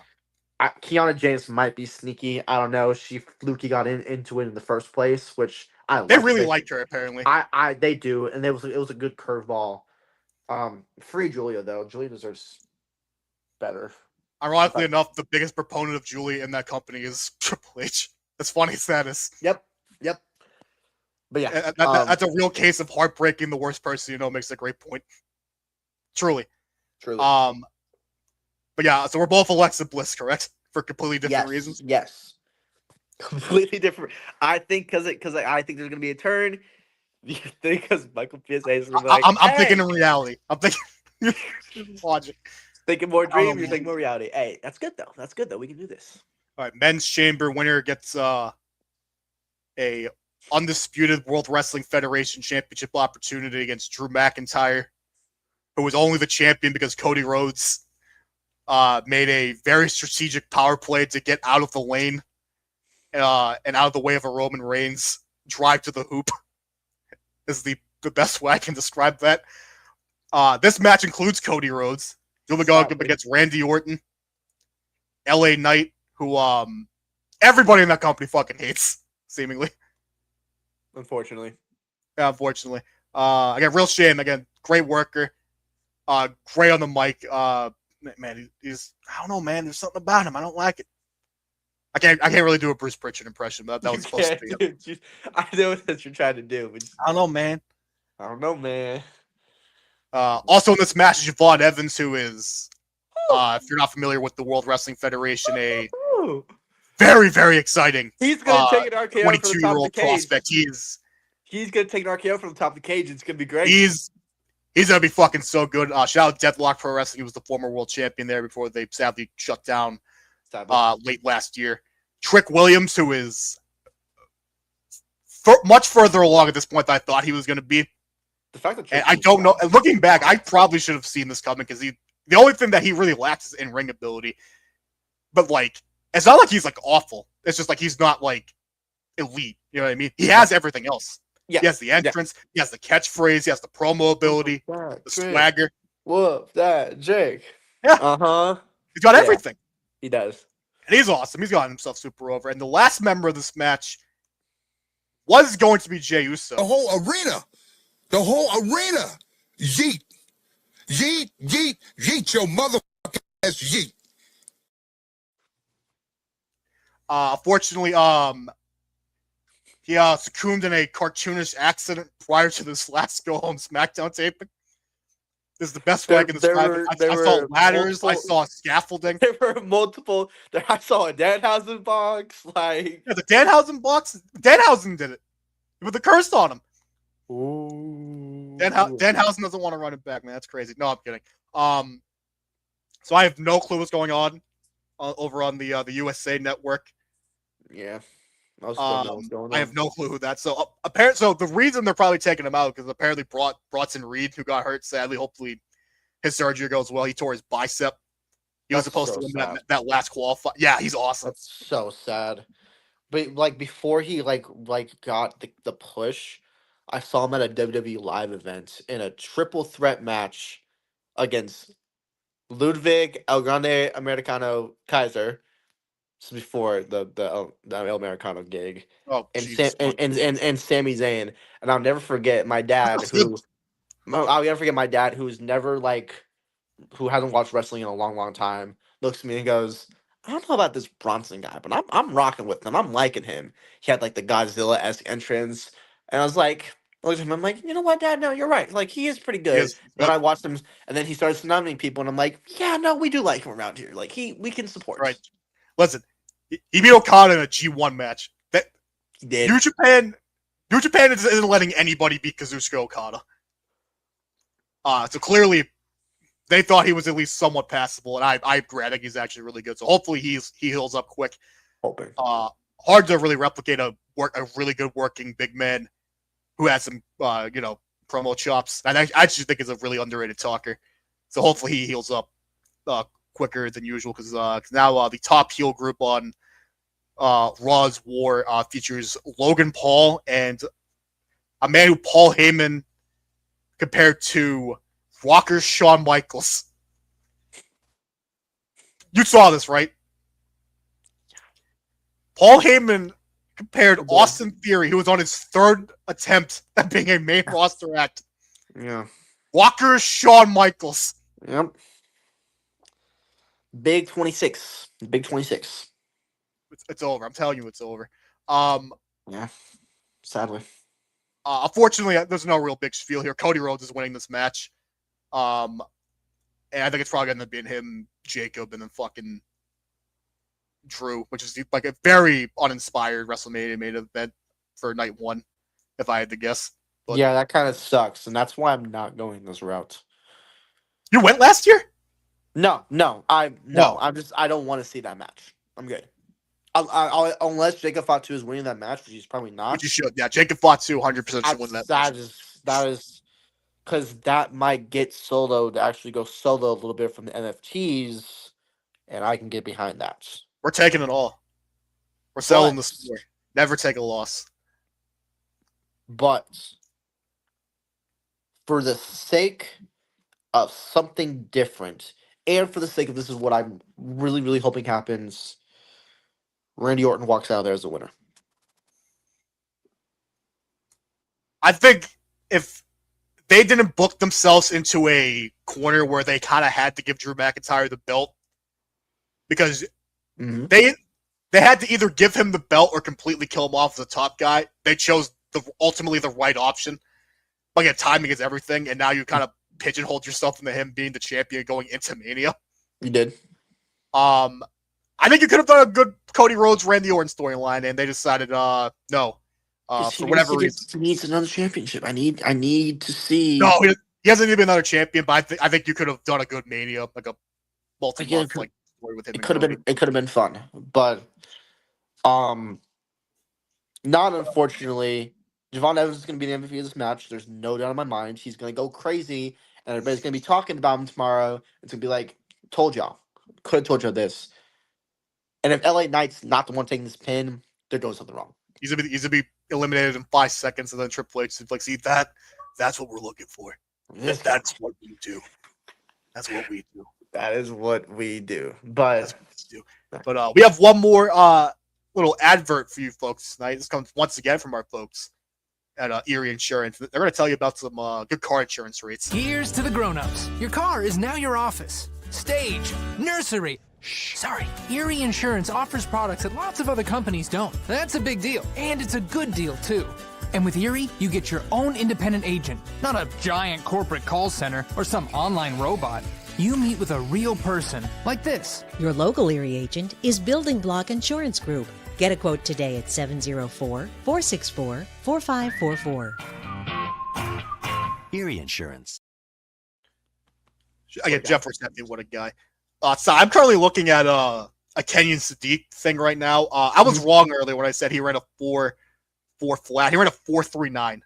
Kiana James might be sneaky. I don't know. She fluky got into it in the first place, which They really liked her apparently. They do, and it was a good curveball. Free Julia though. Julia deserves better. Ironically enough, the biggest proponent of Julie in that company is Triple H. As funny as that is. Yep. But yeah, that's a real case of heartbreaking. The worst person you know makes a great point. Truly. But yeah, so we're both Alexa Bliss, correct? For completely different reasons. Yes, completely different. I think because I think there's gonna be a turn. You think because Michael P.S.A. is like, I'm thinking in reality. I'm thinking logic. Thinking more dream. You're thinking more reality. Hey, that's good though. That's good though. We can do this. All right, men's chamber winner gets a undisputed World Wrestling Federation Championship opportunity against Drew McIntyre, who was only the champion because Cody Rhodes made a very strategic power play to get out of the lane and out of the way of a Roman Reigns drive to the hoop. Is the best way I can describe that. This match includes Cody Rhodes. He'll be going up against Randy Orton, LA Knight, who everybody in that company fucking hates, seemingly. Unfortunately. Yeah, unfortunately. Again, real shame. Again, great worker. Great on the mic. Man, he's I don't know, man. There's something about him. I don't like it. I can't really do a Bruce Pritchard impression, but that was supposed to be. I know what you're trying to do, but I don't know, man. Also in this match is Yvonne Evans, who is, if you're not familiar with the World Wrestling Federation, a very, very exciting. He's gonna take an RKO from the top of the 22-year-old cage. prospect. He's gonna take an RKO from the top of the cage. It's gonna be great. He's gonna be fucking so good. Shout out Deathlock Pro Wrestling. He was the former world champion there before they sadly shut down late last year. Trick Williams, who is much further along at this point than I thought he was going to be. The fact that and I don't know. Looking back, I probably should have seen this coming because the only thing that he really lacks is in ring ability. But like, it's not like he's like awful. It's just like he's not like elite. You know what I mean? He has everything else. Yeah. He has the entrance. Yeah. He has the catchphrase. He has the promo ability. The swagger. Whoop that, Jake. Yeah. He's got everything. He does. And he's awesome. He's gotten himself super over. And the last member of this match was going to be Jey Uso. The whole arena. Yeet. Yeet, yeet, yeet your motherfucking ass yeet. Fortunately, he succumbed in a cartoonish accident prior to this last Go Home SmackDown taping. This is the best way I can describe it. I saw ladders. I saw scaffolding. There were multiple. I saw a Danhausen box. Like the Danhausen box. Danhausen did it with the curse on him. Ooh. Danhausen doesn't want to run it back, man. That's crazy. No, I'm kidding. So I have no clue what's going on over on the USA Network. Yeah. I have no clue who that's. So apparently, so the reason they're probably taking him out because apparently Bronson Reed, who got hurt, sadly, hopefully his surgery goes well. He tore his bicep. He was supposed to win that last qualify. Yeah, he's awesome. That's so sad. But like before he like got the push, I saw him at a WWE live event in a triple threat match against Ludwig El Grande Americano Kaiser. Before the El Americano gig, and Sami Zayn, and I'll never forget my dad who's never who hasn't watched wrestling in a long time, looks at me and goes, I don't know about this Bronson guy, but I'm rocking with him. I'm liking him. He had like the Godzilla-esque entrance, and I was like, looked at him, I'm like, you know what, Dad? No, you're right. Like he is pretty good. Then I watched him, and then he started snubbing people, and I'm like, yeah, no, we do like him around here. Like we can support. Right. Listen, He beat Okada in a G1 match. That He did. New Japan isn't letting anybody beat Kazuchika Okada. So clearly they thought he was at least somewhat passable, and I agree. I think he's actually really good. So hopefully he heals up quick. Hoping. Hard to really replicate a really good working big man who has some promo chops. And I actually think he's a really underrated talker. So hopefully he heals up quicker than usual, because now the top heel group on Raw's War features Logan Paul and a man who Paul Heyman compared to Rocker Shawn Michaels. You saw this, right? Paul Heyman compared Austin Theory, who was on his third attempt at being a main roster act. Yeah. Rocker Shawn Michaels. Yep. Big 26. Big 26. It's over. I'm telling you, it's over. Yeah. Sadly. Unfortunately, there's no real big spiel here. Cody Rhodes is winning this match. And I think it's probably going to be him, Jacob, and then fucking Drew, which is like a very uninspired WrestleMania main event for night one, if I had to guess. But yeah, that kind of sucks, and that's why I'm not going this route. You went last year? No. I don't want to see that match. I'm good. Unless Jacob Fatu is winning that match, which he's probably not. Which you should. Yeah, Jacob Fatu 100% should win that match. That is because that might get Solo to actually go solo a little bit from the NFTs, and I can get behind that. We're taking it all. We're selling the store. Never take a loss. But for the sake of something different, and for the sake of this is what I'm really, really hoping happens, Randy Orton walks out of there as a winner. I think if they didn't book themselves into a corner where they kind of had to give Drew McIntyre the belt, because they had to either give him the belt or completely kill him off as the top guy. They chose ultimately the right option. Like, timing is everything, and now you kind of pigeonholed yourself into him being the champion going into Mania. You did. I think you could have done a good Cody Rhodes, Randy Orton storyline, and they decided no. For whatever reason, he needs another championship. I need to see. No, he doesn't need to be another champion, but I think you could have done a good Mania, like a multi-month story with him. It could have been fun, but not unfortunately. Javon Evans is going to be the MVP of this match. There's no doubt in my mind. He's going to go crazy, and everybody's going to be talking about him tomorrow. It's going to be like, told y'all. Could have told y'all this. And if LA Knight's not the one taking this pin, they're doing something wrong. He's gonna be eliminated in 5 seconds, and then Triple H is like, see, that's what we're looking for. That's what we do. That's what we do. That is what we do. But we have one more little advert for you folks tonight. This comes once again from our folks at Erie Insurance. They're going to tell you about some good car insurance rates. Here's to the grown-ups. Your car is now your office, stage, nursery. Sorry, Erie Insurance offers products that lots of other companies don't. That's a big deal, and it's a good deal, too. And with Erie, you get your own independent agent, not a giant corporate call center or some online robot. You meet with a real person, like this. Your local Erie agent is Building Block Insurance Group. Get a quote today at 704-464-4544. Erie Insurance. I get Jeff Recepti, what a guy. So I'm currently looking at a Kenyon Sadiq thing right now. I was wrong earlier when I said he ran a 4.4 flat. He ran a 4.39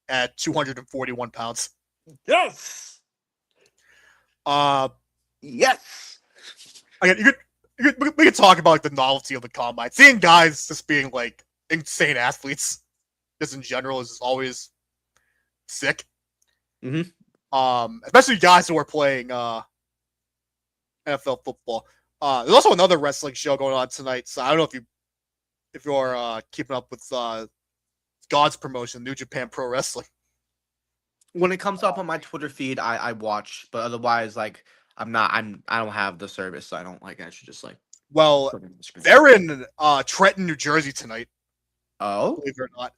at 241 pounds. yes. Yes. Again, we could talk about like the novelty of the combine. Seeing guys just being like insane athletes, just in general, is always sick. Especially guys who are playing NFL football. There's also another wrestling show going on tonight, so I don't know if you're keeping up with God's promotion, New Japan Pro Wrestling. When it comes up on my Twitter feed, I watch, but otherwise, like, I don't have the service, so I don't actually just like. Well, they're in Trenton, New Jersey tonight. Oh, believe it or not.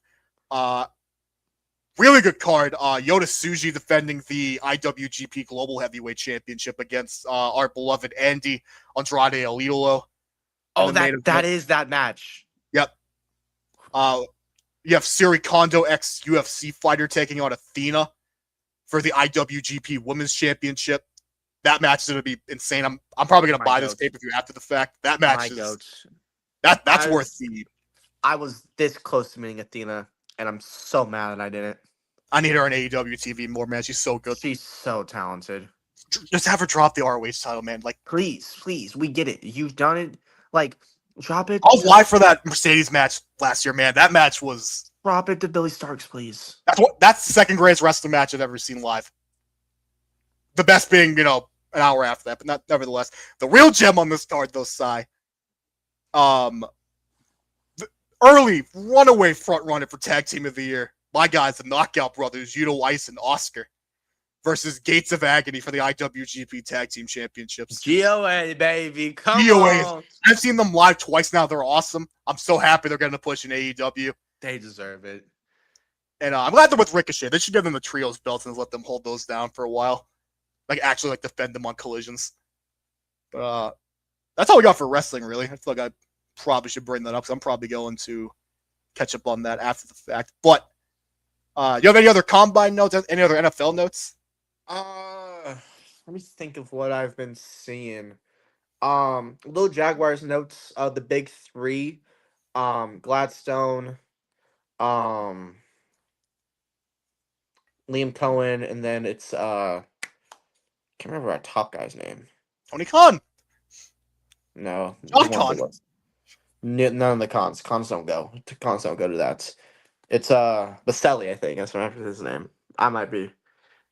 Really good card. Yota Tsuji defending the IWGP Global Heavyweight Championship against our beloved Andy Andrade El Idolo. Oh, the main that event. is that match. Yep. You have Siri Kondo ex UFC fighter taking on Athena for the IWGP Women's Championship. That match is gonna be insane. I'm probably gonna buy this pay-per-view after the fact. That match My is goats. that's worth the. I was this close to meeting Athena, and I'm so mad that I didn't. I need her on AEW TV more, man. She's so good. She's so talented. Just have her drop the ROH title, man. Like, Please, we get it. You've done it. Like, drop it. I was live for that Mercedes match last year, man. That match was. Drop it to Billy Starks, please. That's the second greatest wrestling match I've ever seen live. The best being, an hour after that, but nevertheless. The real gem on this card, though, Sai. The early runaway front runner for Tag Team of the Year. My guys, the Knockout Brothers, Yuto Ice and Oscar, versus Gates of Agony for the IWGP Tag Team Championships. GOA, baby. Come GOA. on. I've seen them live twice now. They're awesome. I'm so happy they're getting a push in AEW. They deserve it. And I'm glad they're with Ricochet. They should give them the trios belts and let them hold those down for a while. Actually defend them on collisions. But that's all we got for wrestling, really. I feel like I probably should bring that up because I'm probably going to catch up on that after the fact. But you have any other combine notes? Any other NFL notes? Let me think of what I've been seeing. Little Jaguars notes. The big three. Gladstone. Liam Cohen, and then it's can't remember our top guy's name. Tony Khan. No, John Khan. None of the cons. Cons don't go. Cons don't go to that. It's Baselli, I think. That's his name. I might be.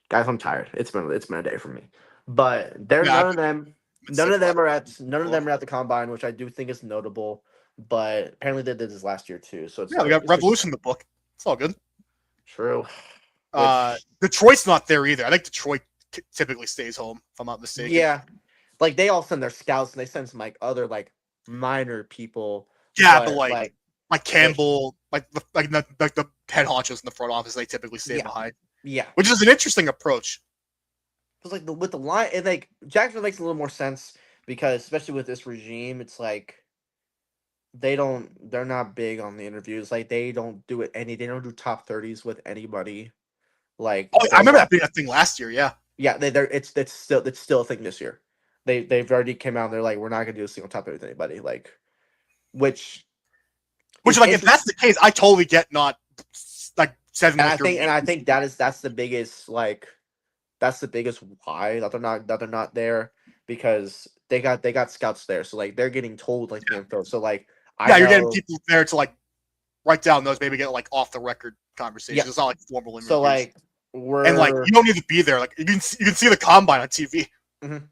Guys, I'm tired. It's been a day for me. But none of them are at the combine, which I do think is notable. But apparently they did this last year too. So it's we got Revolution in the book. It's all good. True. Detroit's not there either. I think Detroit typically stays home, if I'm not mistaken. Yeah. Like they all send their scouts and they send some other minor people. Yeah, but like Campbell, the head honchos in the front office, they typically stay behind. Yeah. Which is an interesting approach. Because with the line, Jacksonville makes a little more sense because especially with this regime, it's they're not big on the interviews. They don't do they don't do top 30s with anybody. I remember that being a thing last year. Yeah. Yeah, it's still a thing this year. They've already came out and they're we're not gonna do a single top 30 with anybody. Which if that's the case, I totally get not setting. And I think that's the biggest why that they're not there, because they got scouts there, so they're getting told the info. So you're getting people there to write down those, maybe get off the record conversations. Yeah. It's not formal interviews. So you don't need to be there. You can see the combine on TV, mm-hmm.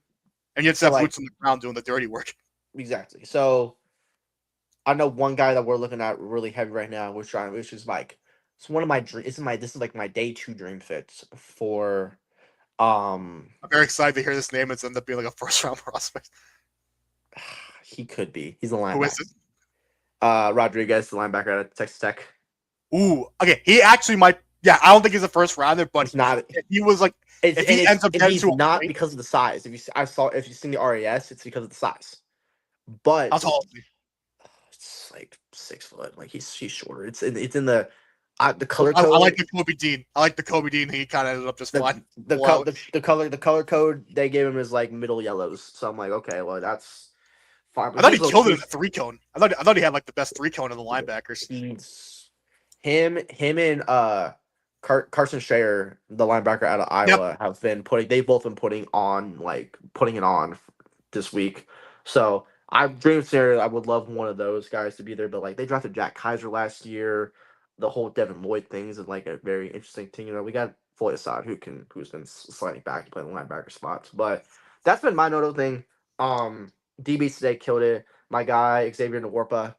and you just have boots on the ground doing the dirty work. Exactly. So I know one guy that we're looking at really heavy right now. Which is it's one of my dreams. This is my day 2 dream fits for. I'm very excited to hear this name. It's end up being a first round prospect. He could be. He's a linebacker. Who is it? Rodriguez, the linebacker at Texas Tech. Ooh, okay. He actually might. Yeah, I don't think he's a first rounder, but he's not. If he was if he ends up getting to not because of the size. If you've seen the RAS, it's because of the size. But how tall is he? It's 6 foot. He's shorter. It's in the color code. I like the Kobe Dean. I like the Kobe Dean. He kind of ended up just fine. The color code they gave him is middle yellows. So I'm okay, well that's fine. I thought he killed it in a 3-cone. I thought he had the best 3-cone of the linebackers. Him and Carson Shayer, the linebacker out of Iowa, have been they've both been putting it on this week. So dream scenario, I would love one of those guys to be there, but they drafted Jack Kaiser last year. The whole Devin Lloyd thing is a very interesting thing. We got Floyd Assad who's been sliding back to play the linebacker spots. But that's been my notable thing. DBs today killed it. My guy Xavier Nwarpa,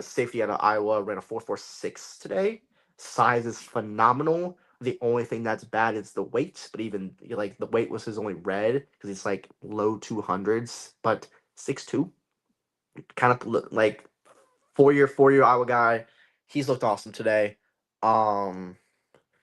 safety out of Iowa, ran a 4.46 today. Size is phenomenal. The only thing that's bad is the weight, but even the weight was his only red because it's low 200s, but 6'2", kind of 4-year Iowa guy. He's looked awesome today.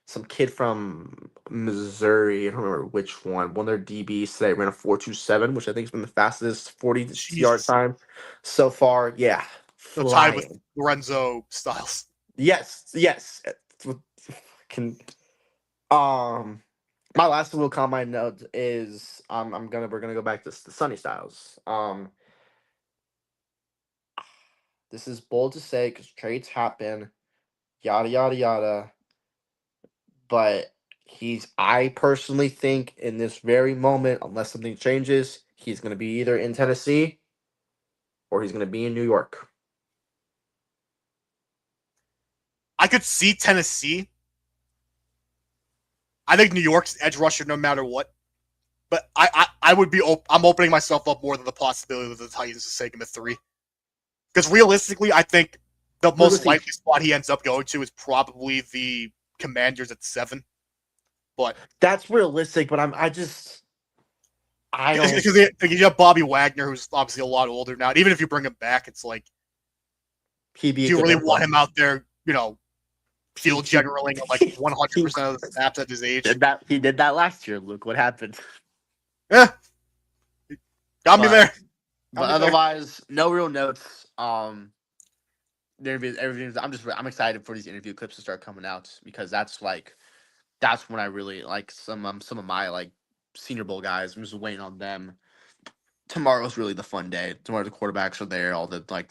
some kid from Missouri. I don't remember which one. One of their DBs today ran a 4.27, which I think has been the fastest 40-yard Jesus. time so far. Yeah, So tied with flying. Lorenzo Styles. Yes, yes. Can my last little combine note is we're gonna go back to the Sonny Styles. This is bold to say because trades happen, yada yada yada. But I personally think in this very moment, unless something changes, he's gonna be either in Tennessee or he's gonna be in New York. I could see Tennessee. I think New York's edge rusher no matter what. But I would be I'm opening myself up more than the possibility that the Titans is taking the 3. Because realistically, I think the most likely spot he ends up going to is probably the Commanders at 7. But that's realistic, but I don't, because you have Bobby Wagner, who's obviously a lot older now. And even if you bring him back, it's like, do you really want him out there, field generaling like 100% of the snaps at his age? He did that last year. Look what happened. Yeah, got me there. But otherwise, no real notes. Everything's. I'm excited for these interview clips to start coming out because that's when I really like some of my like Senior Bowl guys. I'm just waiting on them. Tomorrow's really the fun day. Tomorrow the quarterbacks are there. All the like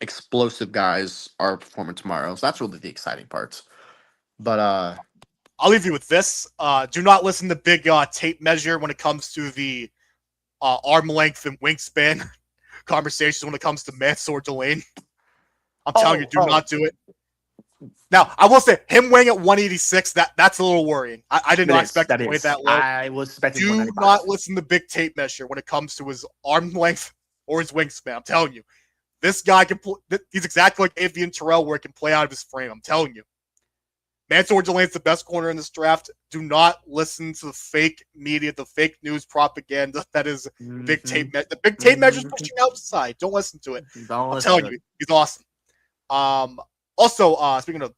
explosive guys are performing tomorrow. So that's really the exciting parts. But I'll leave you with this. Do not listen to big tape measure when it comes to the arm length and wingspan conversations when it comes to Mansour Delane. I'm telling you, do not do it. Now, I will say, him weighing at 186, that's a little worrying. I did not expect him to weigh that low. I was expecting Do not listen to big tape measure when it comes to his arm length or his wingspan. I'm telling you. This guy he's exactly like Avian Terrell where he can play out of his frame. I'm telling you. Mansour Delane's the best corner in this draft. Do not listen to the fake media, the fake news propaganda that is big tape measure. The big tape measure is pushing outside. Don't listen to it. I'm telling you, he's awesome. Also, speaking of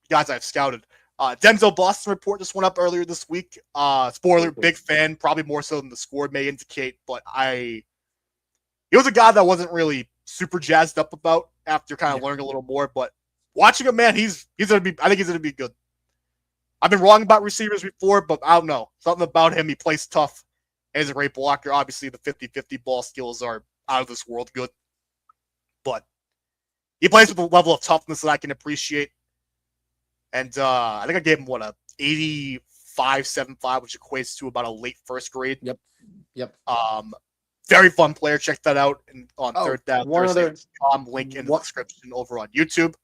guys I've scouted, Denzel Boston report just went up earlier this week. Spoiler, big fan, probably more so than the score may indicate, but he was a guy that wasn't really super jazzed up about after kind of learning a little more, but watching him, man, I think he's gonna be good. I've been wrong about receivers before, but I don't know. Something about him, he plays tough and he's a great blocker. Obviously, the 50-50 ball skills are out of this world good. But he plays with a level of toughness that I can appreciate. And I think I gave him, a 85.75, which equates to about a late first grade. Yep. Very fun player. Check that out on Third Down Thursday. Link in the description over on YouTube.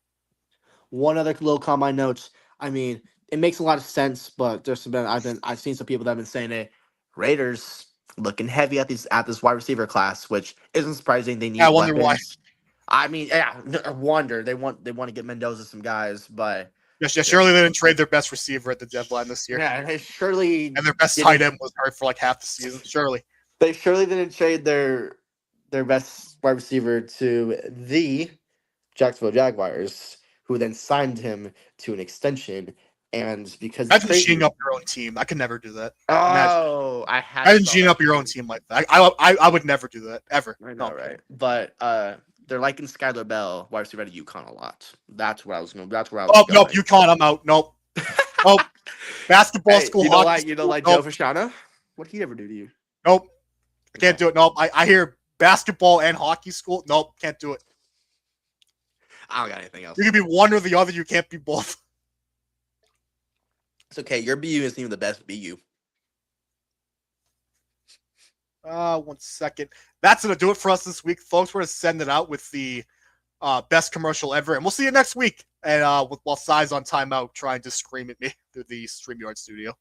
One other little combine notes. I mean, it makes a lot of sense, but I've seen some people that have been saying it. Raiders looking heavy at this wide receiver class, which isn't surprising. They need. I wonder why. I mean, yeah, I wonder they want to get Mendoza some guys, but surely they didn't trade their best receiver at the deadline this year. Yeah, and their best tight end was hurt for like half the season. Surely they didn't trade their best wide receiver to the Jacksonville Jaguars, who then signed him to an extension. And because imagine geeing up your own team, I could never do that. Oh, imagine geeing up your own team like that. I would never do that ever. I know, right? But they're liking Skylar Bell, wide receiver at UConn a lot. That's where I was going. Oh nope, UConn, I'm out. Nope. Nope. Basketball school. You don't like Joe Fashana? What'd he ever do to you? Nope. I can't do it. Nope. I hear basketball and hockey school. Nope, can't do it. I don't got anything else. You can be one or the other. You can't be both. It's okay. Your BU isn't even the best BU. 1 second. That's going to do it for us this week, folks. We're going to send it out with the best commercial ever. And we'll see you next week. And while Sai's on timeout trying to scream at me through the StreamYard studio.